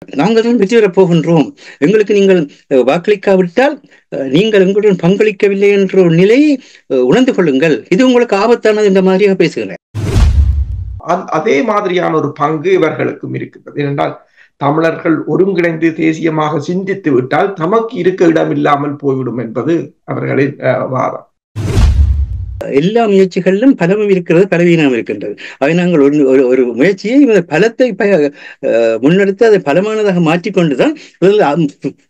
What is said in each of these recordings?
நாங்கள் தான் வெற்றி பெறப் போகின்றோம், எங்களுக்கு நீங்கள் வாக்களிக்காவிட்டால் நீங்கள் எங்களுடன் பங்களிக்கவில்லை என்ற ஒரு நிலையை உணர்ந்து கொள்ளுங்கள், இது உங்களுக்கு ஆபத்தானது என்ற மாதிரியாக பேசுகிறேன். அதே மாதிரியான ஒரு பங்கு இவர்களுக்கும் இருக்கின்றது. ஏனென்றால் தமிழர்கள் ஒருங்கிணைந்து தேசியமாக சிந்தித்து விட்டால் தமக்கு இருக்க இடம் இல்லாமல் போய்விடும் என்பது அவர்களின் வாதம். எல்லா முயற்சிகளிலும் பலமும் இருக்கிறது, பலவீனம் இருக்கின்றது. அவை நாங்கள் ஒரு முயற்சியை பலத்தை முன்னெடுத்து அதை பலமானதாக மாற்றிக்கொண்டுதான்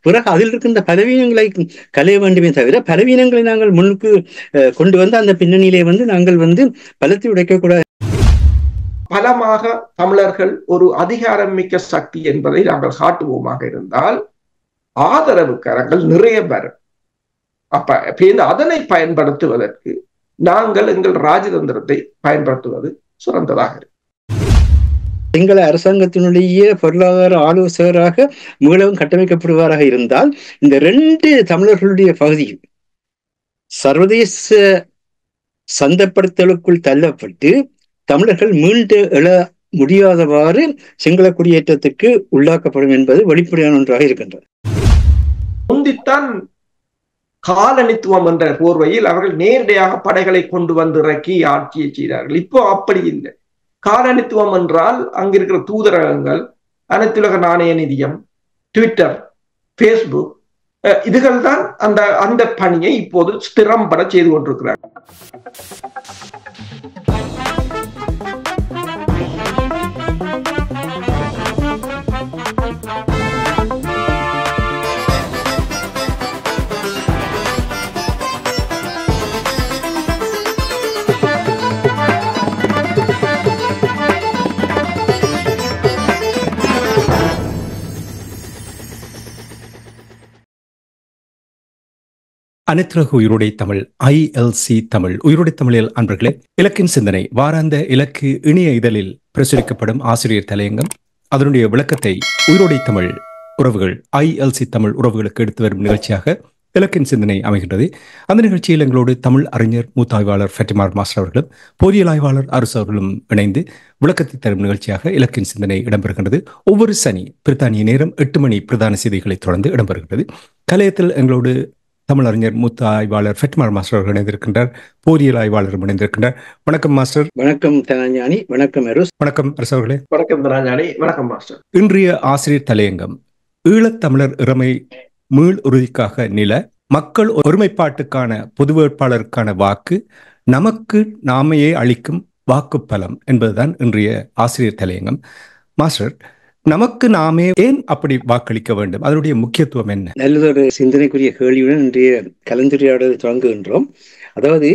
பிறகு அதில் இருக்கின்ற பலவீனங்களை களைய வேண்டுமே தவிர பலவீனங்களை நாங்கள் முன்னுக்கு கொண்டு வந்து அந்த பின்னணியிலே நாங்கள் பலத்தை உடைக்கக்கூடாது. பலமாக தமிழர்கள் ஒரு அதிகாரம் மிக்க சக்தி என்பதை நாங்கள் காட்டுவோமாக இருந்தால் ஆதரவு கரங்கள் நிறைய வரும். அப்ப அதனை பயன்படுத்துவதற்கு நாங்கள் எங்கள் ராஜதந்திரத்தை பயன்படுத்துவது சிறந்ததாக இருக்கு. சிங்கள அரசாங்கத்தினுடைய பொருளாதார ஆலோசகராக மீளவும் கட்டமைக்கப்படுவாராக இருந்தால் இந்த 2 தமிழர்களுடைய பகுதியில் சர்வதேச சந்தைப்படுத்தலுக்குள் தள்ளப்பட்டு தமிழர்கள் மீண்டு எழ முடியாதவாறு சிங்கள குடியேற்றத்துக்கு உள்ளாக்கப்படும் என்பது வெளிப்படையான ஒன்றாக இருக்கின்றது. முந்தித்தான் காலனித்துவம் என்ற போர்வையில் அவர்கள் நேரடியாக படைகளை கொண்டு வந்து இறக்கி ஆட்சியை செய்தார்கள். இப்போ அப்படி இல்லை. காலனித்துவம் என்றால் அங்கிருக்கிற தூதரகங்கள், அனைத்துலக நாணய நிதியம், ட்விட்டர், பேஸ்புக், இதுகள் தான் அந்த பணியை இப்போது ஸ்திரம்பட செய்து கொண்டிருக்கிறார். அனைத்துலக உயிரோடை தமிழ் ILC தமிழ் உயிரோடை தமிழில் அன்பர்களே, இலக்கின் சிந்தனை வாராந்த இலக்கு இணைய இதழில் பிரசுரிக்கப்படும் ஆசிரியர் தலையங்கம் அதனுடைய விளக்கத்தை உயிரோடை தமிழ் உறவுகள் ILC தமிழ் உறவுகளுக்கு எடுத்து வரும் நிகழ்ச்சியாக இலக்கின் சிந்தனை அமைகின்றது. அந்த நிகழ்ச்சியில் எங்களோடு தமிழ் அறிஞர் மூத்தாய்வாளர் ஃபெட்டிமார் மாஸ்டர் அவர்களும் பொறியியல் ஆய்வாளர் அரசு அவர்களும் இணைந்து விளக்கத்தை தரும் நிகழ்ச்சியாக இலக்கின் சிந்தனை இடம்பெறுகின்றது. ஒவ்வொரு சனி பிரித்தானிய நேரம் 8 மணி பிரதான செய்திகளை தொடர்ந்து இடம்பெறுகிறது. கலையத்தில் எங்களோடு தமிழ் அறிஞர் மூத்த ஆய்வாளர் ஃபெட்டிமார் மாஸ்டர் அவர்கள் இணைந்திருக்கின்றார், பொறியியல் ஆய்வாளர் இணைந்திருக்கின்றார். வணக்கம் மாஸ்டர். வணக்கம் தனஞானி. வணக்கம் அரசு. வணக்கம் அரசு அவர்களே. வணக்கம் தனஞானி. வணக்கம் மாஸ்டர். இன்றைய ஆசிரியர் தலையங்கம் ஈழத்தமிழர் இறைமை மீள் உறுதிக்காக நில மக்கள் ஒருமைப்பாட்டுக்கான பொது வேட்பாளருக்கான வாக்கு நமக்கு நாமையே அளிக்கும் வாக்கு பலம் என்பதுதான் இன்றைய ஆசிரியர் தலையங்கம். மாஸ்டர், நமக்கு நாமே ஏன் அப்படி வாக்களிக்க வேண்டும், அதனுடைய முக்கியத்துவம் என்ன? நல்லதொரு சிந்தனைக்குரிய கேள்வியுடன் இன்றைய கலந்துரையாடலை தொடங்குகின்றோம். அதாவது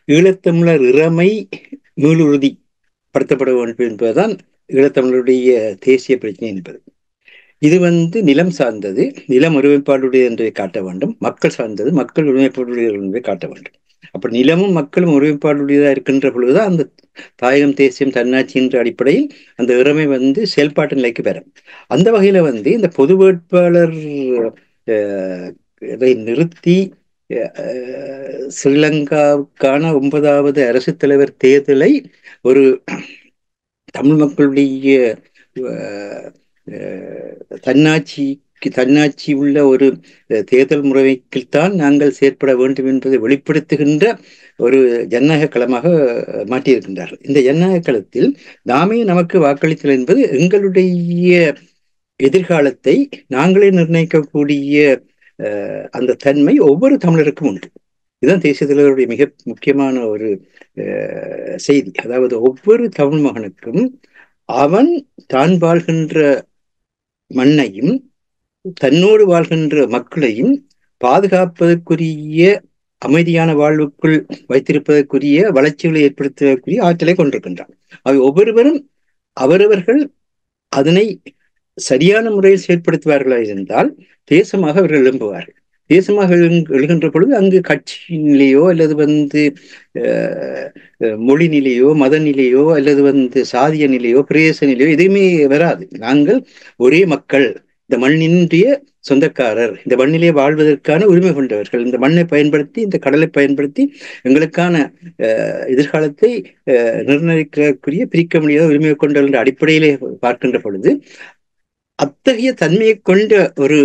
ஈழத்தமிழர் இறைமை மீளுறுதி படுத்தப்பட வேண்டும் என்பதுதான் ஈழத்தமிழருடைய தேசிய பிரச்சனை என்பது. இது நிலம் சார்ந்தது, நிலம் ஒருமைப்பாடுடைய என்பதை காட்ட வேண்டும். மக்கள் சார்ந்தது, மக்கள் ஒருமைப்பாடுடைய என்பதை காட்ட வேண்டும். அப்ப நிலமும் மக்களும் ஒருமைப்பாடுடையதாக இருக்கின்ற பொழுதுதான் அந்த தாயகம் தேசியம் தன்னாட்சி என்ற அடிப்படையில் அந்த இறைமை செயல்பாட்டு நிலைக்கு பெறும். அந்த வகையில இந்த பொது வேட்பாளர் இதை நிறுத்தி ஸ்ரீலங்காவுக்கான 9வது அரசு தலைவர் தேர்தலை ஒரு தமிழ் மக்களுடைய தன்னாட்சி உள்ள ஒரு தேர்தல் முறைக்குத்தான் நாங்கள் செயற்பட வேண்டும் என்பதை வெளிப்படுத்துகின்ற ஒரு ஜனநாயக களமாக மாற்றியிருக்கின்றார்கள். இந்த ஜனநாயக களத்தில் நாமே நமக்கு வாக்களித்தல் என்பது எங்களுடைய எதிர்காலத்தை நாங்களே நிர்ணயிக்கக்கூடிய அந்த தன்மை ஒவ்வொரு தமிழருக்கும் உண்டு. இதுதான் தேசிய தலைவருடைய மிக முக்கியமான ஒரு செய்தி. அதாவது ஒவ்வொரு தமிழ் மகனுக்கும் அவன் தான் வாழ்கின்ற மண்ணையும் தன்னோடு வாழ்கின்ற மக்களையும் பாதுகாப்பதற்குரிய அமைதியான வாழ்வுக்குள் வைத்திருப்பதற்குரிய வளர்ச்சிகளை ஏற்படுத்துவதற்குரிய ஆற்றலை கொண்டிருக்கின்றான். அவை ஒவ்வொருவரும் அவரவர்கள் அதனை சரியான முறையில் செயற்படுத்துவார்களாக இருந்தால் தேசமாக அவர்கள் எழும்புவார்கள். தேசமாக எழுகின்ற பொழுது அங்கு கட்சி நிலையோ அல்லது மொழி நிலையோ மத நிலையோ அல்லது சாதிய நிலையோ பிரதேச நிலையோ எதுவுமே வராது. நாங்கள் ஒரே மக்கள், இந்த மண்ணினுடைய சொந்தக்காரர், இந்த மண்ணிலே வாழ்வதற்கான உரிமை கொண்டவர்கள், இந்த மண்ணை பயன்படுத்தி இந்த கடலை பயன்படுத்தி எங்களுக்கான எதிர்காலத்தை நிர்ணயிக்கக்கூடிய பிரிக்க முடியாத உரிமை கொண்டவர்கள் என்ற அடிப்படையிலே பார்க்கின்ற பொழுது அத்தகைய தன்மையை கொண்ட ஒரு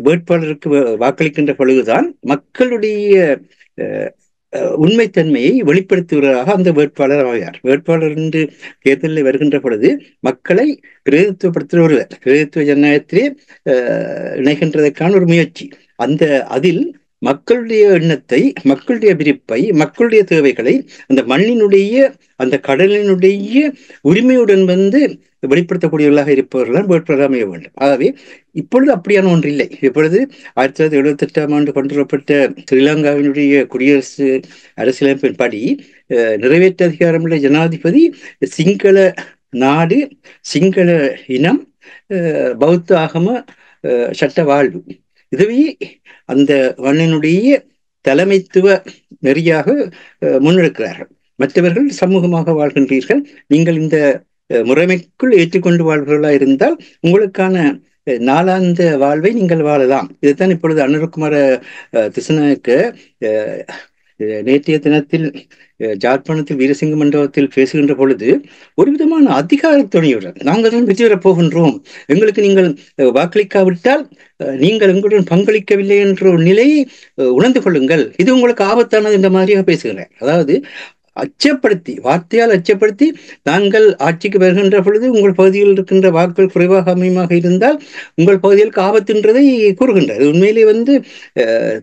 வேட்பாளருக்கு வாக்களிக்கின்ற பொழுதுதான் மக்களுடைய உண்மைத்தன்மையை வெளிப்படுத்துவதாக அந்த வேட்பாளர் ஆவார். வேட்பாளர் என்று தேர்தலில் வருகின்ற பொழுது மக்களை பிரதிநிதித்துவப்படுத்துகிற ஒருவர், பிரதிநிதித்துவ ஜனநாயகத்திலே இணைகின்றதற்கான ஒரு முயற்சி. அதில் மக்களுடைய எண்ணத்தை, மக்களுடைய விருப்பை, மக்களுடைய தேவைகளை அந்த மண்ணினுடைய அந்த கடலினுடைய உரிமையுடன் வெளிப்படுத்தக்கூடியவர்களாக இருப்பவர்கள் வேட்பாளர் அமைய வேண்டும். ஆகவே இப்பொழுது அப்படியான ஒன்று இல்லை. இப்பொழுது 1978ஆம் ஆண்டு கொண்டு வரப்பட்ட ஸ்ரீலங்காவினுடைய குடியரசு அரசியலமைப்பின் படி நிறைவேற்ற அதிகாரமுள்ள ஜனாதிபதி சிங்கள நாடு, சிங்கள இனம், பௌத்த ஆகம சட்ட வாழ்வு, இதுவே அந்த மண்ணினுடைய தலைமைத்துவ நெறியாக முன்னெடுக்கிறார்கள். மற்றவர்கள் சமூகமாக வாழ்கின்றீர்கள், நீங்கள் இந்த முறைமைக்குள் ஏற்றுக்கொண்டு வாழ்வர்களாக இருந்தால் உங்களுக்கான நாளாந்த வாழ்வை நீங்கள் வாழலாம். இதைத்தான் இப்பொழுது அனுரகுமார திசுநாயக்க நேற்றைய தினத்தில் ஜாழ்ப்பாணத்தில் வீரசிங்க மண்டபத்தில் பேசுகின்ற பொழுது ஒரு விதமான அதிகார துணையுடன், நாங்கள் தான் வெற்றி பெறப் போகின்றோம், எங்களுக்கு நீங்கள் வாக்களிக்காவிட்டால் நீங்கள் எங்களுடன் பங்களிக்கவில்லை என்ற ஒரு நிலையை உணர்ந்து கொள்ளுங்கள், இது உங்களுக்கு ஆபத்தானது என்ற மாதிரியாக பேசுகிறார். அதாவது அச்சப்படுத்தி, வார்த்தையால் அச்சப்படுத்தி, நாங்கள் ஆட்சிக்கு வருகின்ற பொழுது உங்கள் பகுதியில் இருக்கின்ற வாக்குகள் குறைவாக அமையமாக இருந்தால் உங்கள் பகுதிகளுக்கு ஆபத்துன்றதை கூறுகின்றார். உண்மையிலே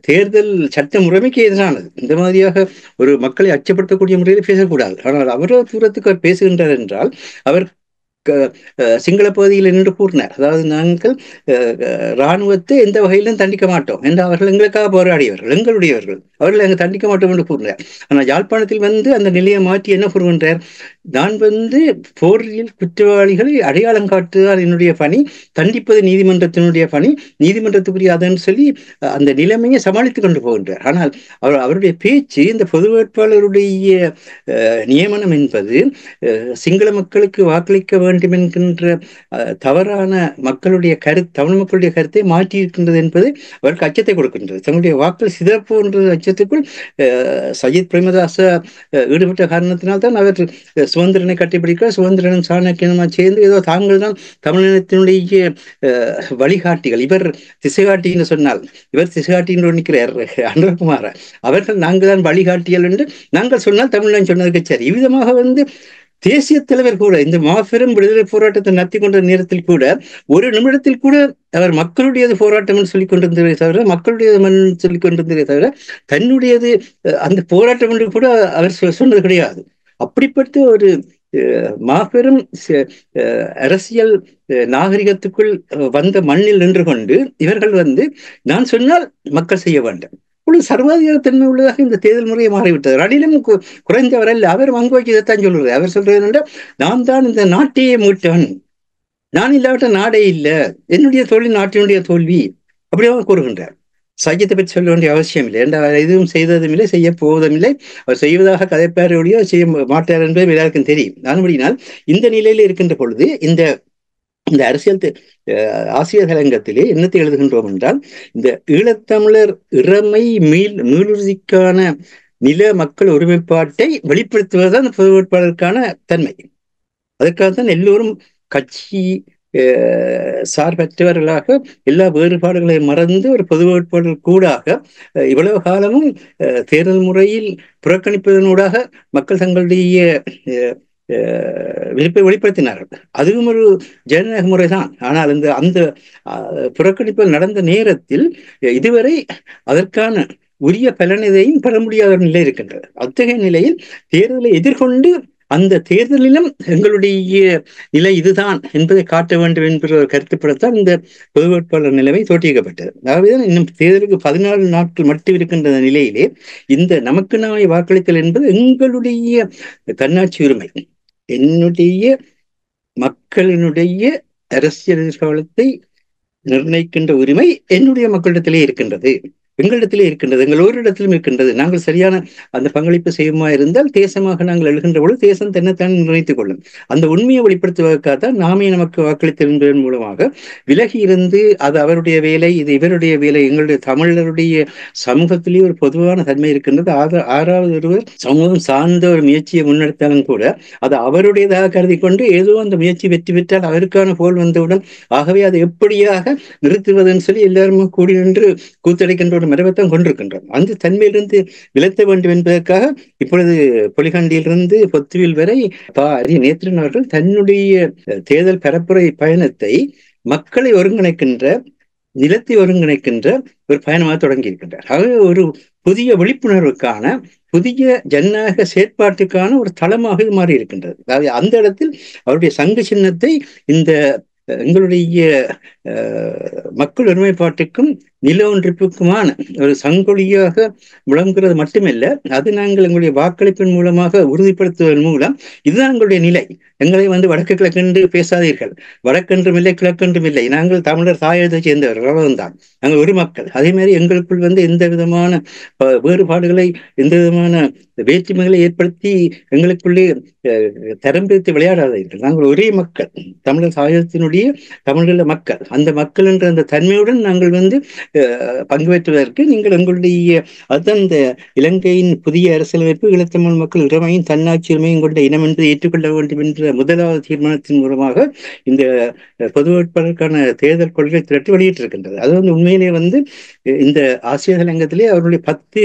தேர்தல் சட்ட முறைமைக்கு எதிரானது. இந்த மாதிரியாக ஒரு மக்களை அச்சப்படுத்தக்கூடிய முறையில் பேசக்கூடாது. ஆனால் அவ்வளவு தூரத்துக்கு அவர் பேசுகின்றார் என்றால் அவர் சிங்கள பகுதியில் நின்று கூறினார். அதாவது நாங்கள் இராணுவத்தை எந்த வகையிலும் தண்டிக்க மாட்டோம் என்று அவர்கள் எங்களுக்காக போராடியவர்கள், எங்களுடையவர்கள், அவர்கள் அங்கு தண்டிக்க மாட்டோம் என்று கூறினார். ஆனால் யாழ்ப்பாணத்தில் அந்த நிலையை மாற்றி என்ன கூறுகின்றார்? நான் போரில் குற்றவாளிகளை அடையாளம் காட்டுவதால் என்னுடைய பணி, தண்டிப்பது நீதிமன்றத்தினுடைய பணி, நீதிமன்றத்துக்குரிய அதன்னு சொல்லி அந்த நிலைமையை சமாளித்துக் கொண்டு போகின்றார். ஆனால் அவருடைய பேச்சு, இந்த பொது வேட்பாளருடைய நியமனம் என்பது சிங்கள மக்களுக்கு வாக்களிக்க வேண்டும் என்கின்ற தவறான மக்களுடைய தமிழ் மக்களுடைய கருத்தை மாற்றி இருக்கின்றது என்பது அவருக்கு அச்சத்தை கொடுக்கின்றது. தங்களுடைய வாக்கள் சிதறப்பு என்ற அச்சத்துக்குள் சஜித் பிரேமதாச ஈடுபட்ட காரணத்தினால்தான் அவர் சுதந்திரனை கட்டிப்பிடிக்க, சுதந்திரனும் சாணக்கியனுமா சேர்ந்து ஏதோ தாங்கள் தான் தமிழினத்தினுடைய வழிகாட்டிகள், இவர் திசைகாட்டி என்று சொன்னால் இவர் திசைகாட்டி என்று நிற்கிறார் அனுரகுமார, அவர்கள் நாங்கள் தான் வழிகாட்டிகள் என்று நாங்கள் சொன்னால் தமிழன் சொன்னதுக்கு சரி. இவ்விதமாக தேசிய தலைவர் கூட இந்த மாபெரும் விடுதலை போராட்டத்தை நடத்தி கொண்ட நேரத்தில் கூட ஒரு நிமிடத்தில் கூட அவர் மக்களுடையது போராட்டம் என்று சொல்லிக் கொண்டிருந்ததே தவிர, மக்களுடையது சொல்லிக் கொண்டிருந்ததே தவிர தன்னுடையது அந்த போராட்டம் என்று கூட அவர் சொன்னது கிடையாது. அப்படிப்பட்ட ஒரு மாபெரும் அரசியல் நாகரிகத்துக்குள் வந்த மண்ணில் நின்று கொண்டு இவர்கள் நான் சொன்னால் மக்கள் செய்ய வேண்டும், சர்வாதிகார தன்மை உள்ளதாக இந்த தேர்தல் முறையை மாறிவிட்டது. ரணிலும் குறைந்தவர் அல்ல, அவர் அங்கு வைக்க இதைத்தான் சொல்றாரு. அவர் சொல்றது என்னென்றால், நான் தான் இந்த நாட்டையே மீட்டவன், நான் இல்லாவிட்ட நாடே இல்லை, என்னுடைய தோல்வி நாட்டினுடைய தோல்வி, அப்படியே கூறுகின்றார். சையத்தை பற்றி சொல்ல வேண்டிய அவசியம் இல்லை, என்ற அவர் எதுவும் செய்ததும் இல்லை, செய்ய போவதும் இல்லை, அவர் செய்வதாக கதைப்பாரோடையோ செய்ய மாட்டார் என்பது எல்லாருக்கும் தெரியும். அப்படினால் இந்த நிலையில் இருக்கின்ற பொழுது இந்த அரசியல் ஆசிரியர் அரங்கத்திலே என்னத்தை எழுதுகின்றோம் என்றால், இந்த ஈழத்தமிழர் இறைமை மீளுறுதிக்கான நில மக்கள் ஒருமைப்பாட்டை வெளிப்படுத்துவதுதான் பொது வேட்பாளருக்கான தன்மை. அதற்காகத்தான் எல்லோரும் கட்சி சார்பற்றவர்களாக எல்லா வேறுபாடுகளையும் மறந்து ஒரு பொது வேட்பாளர் கூடாக இவ்வளவு காலமும் தேர்தல் முறையில் புறக்கணிப்பதனூடாக மக்கள் தங்களுடைய வெளிப்படுத்தினார்கள். அதுவும் ஒரு ஜனநாயக முறைதான். ஆனால் அந்த புறக்கணிப்பு நடந்த நேரத்தில் இதுவரை அதற்கான உரிய பலனதையும் பெற முடியாத நிலை இருக்கின்றது. அத்தகைய நிலையில் தேர்தலை எதிர்கொண்டு அந்த தேர்தலிலும் எங்களுடைய நிலை இதுதான் என்பதை காட்ட வேண்டும் என்கிற ஒரு கருத்துப்படத்தான் இந்த பொது வேட்பாளர் நிலைமை தோற்றிக்கப்பட்டது. ஆகவேதான் இன்னும் தேர்தலுக்கு 14 நாட்கள் மட்டும் இருக்கின்ற நிலையிலே இந்த நமக்கு நாமே வாக்களித்தல் என்பது எங்களுடைய தன்னாட்சி உரிமை, என்னுடைய மக்களினுடைய அரசியல் எதிர்காலத்தை நிர்ணயிக்கின்ற உரிமை என்னுடைய மக்களிடத்திலே இருக்கின்றது. எங்களிடத்திலே இருக்கின்றது, எங்கள் ஓரிடத்திலும் இருக்கின்றது. நாங்கள் சரியான அந்த பங்களிப்பு செய்யுமா இருந்தால் தேசமாக நாங்கள் எழுகின்ற பொழுது தேசம் தன்னைத்தான் நிர்ணயித்துக் கொள்ளும். அந்த உண்மையை வெளிப்படுத்துவதற்காகத்தான் நாமே நமக்கு வாக்களித்திருந்ததன் மூலமாக விலகி இருந்து அது அவருடைய வேலை, இது இவருடைய வேலை. எங்களுடைய தமிழருடைய சமூகத்திலேயே ஒரு பொதுவான தன்மை இருக்கின்றது. ஆறாவது ஒருவர் சமூகம் சார்ந்த ஒரு முயற்சியை முன்னெடுத்தாலும் கூட அது அவருடையதாக கருதி கொண்டு ஏதோ அந்த முயற்சி வெற்றி பெற்றால் அவருக்கான போல் வந்துவிடும். ஆகவே அதை எப்படியாக நிறுத்துவதுன்னு சொல்லி எல்லாருமே கூடி நின்று கூத்தடைக்கின்ற ஒரு மரபைத்தான் கொண்டிருக்கின்றோம். அந்த தன்மையிலிருந்து விலத்த வேண்டும் என்பதற்காக இப்பொழுது பொலிகண்டியிலிருந்து பொத்துவில் வரை நேத்திரன் அவர்கள் தன்னுடைய தேர்தல் பரப்புரை பயணத்தை மக்களை ஒருங்கிணைக்கின்ற, நிலத்தை ஒருங்கிணைக்கின்ற ஒரு பயணமாக தொடங்கி இருக்கின்றார். ஆகவே ஒரு புதிய விழிப்புணர்வுக்கான, புதிய ஜனநாயக செயற்பாட்டுக்கான ஒரு தளமாக இது மாறி இருக்கின்றது. அதாவது அந்த இடத்தில் அவருடைய சங்கு சின்னத்தை இந்த எங்களுடைய மக்கள் ஒருமைப்பாட்டுக்கும் நில ஒன்றிப்புக்குமான ஒரு சங்கொலியாக விளங்குகிறது மட்டுமல்ல, அது நாங்கள் எங்களுடைய வாக்களிப்பின் மூலமாக உறுதிப்படுத்துவதன் மூலம் இதுதான் எங்களுடைய நிலை. எங்களை வடக்கு கிழக்கென்று பேசாதீர்கள், வடக்கென்றும் இல்லை கிழக்கென்றும் இல்லை, நாங்கள் தமிழர் தாயத்தை சேர்ந்தவர்கள், அவ்வளவுதான், நாங்கள் ஒரு மக்கள். அதே மாதிரி எங்களுக்குள் எந்த விதமான வேறுபாடுகளை, எந்த விதமான வேற்றுமைகளை ஏற்படுத்தி எங்களுக்குள்ளே தரம் பிரித்து விளையாடாதீர்கள். நாங்கள் ஒரே மக்கள், தமிழர் தாயத்தினுடைய தமிழீழ மக்கள். அந்த மக்கள் என்ற அந்த தன்மையுடன் நாங்கள் பங்கு பெற்றுவதற்கு நீங்கள் எங்களுடைய அதுதான் இந்த இலங்கையின் புதிய அரசியலமைப்பு ஈழத்தமிழ் மக்கள் இறைமையும் தன்னாட்சி உரிமையும் கொண்ட இனம் என்று ஏற்றுக்கொள்ள வேண்டும் என்ற முதலாவது தீர்மானத்தின் மூலமாக இந்த பொது வேட்பாளருக்கான தேர்தல் கொள்கை திரட்டி வெளியிட்டிருக்கின்றது. அது உண்மையிலே இந்த ஆசிய தலையங்கத்திலே அவருடைய 10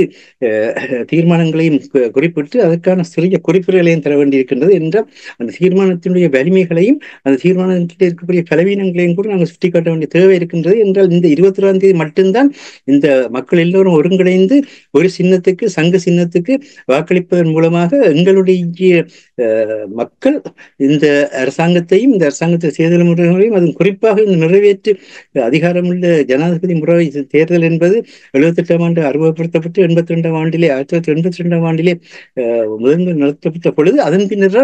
தீர்மானங்களையும் குறிப்பிட்டு அதற்கான சிறிய குறிப்புகளையும் தர வேண்டியிருக்கின்றது என்ற அந்த தீர்மானத்தினுடைய வலிமைகளையும் அந்த தீர்மானத்தில் இருக்கக்கூடிய பலவீனங்களையும் கூட நாங்கள் சுட்டிக்காட்ட வேண்டிய தேவை இருக்கின்றது. என்றால் இந்த 22ஆம் தேதி மட்டும்தான் இந்த மக்கள் எல்லோரும் ஒருங்கிணைந்து ஒரு சின்னத்துக்கு, சங்க சின்னத்துக்கு வாக்களிப்பதன் மூலமாக எங்களுடைய மக்கள் இந்த அரசாங்கத்தையும், இந்த அரசாங்கத்தை தேர்தல் முறைகளையும், அதுவும் குறிப்பாக இந்த நிறைவேற்று அதிகாரமுள்ள ஜனாதிபதி முறை தேர்தல் என்பது 78ஆம் ஆண்டு அறிமுகப்படுத்தப்பட்டு 1982ஆம் ஆண்டிலே முதன்முதல் நடத்தப்பட்ட பொழுது அதன் பின்னர்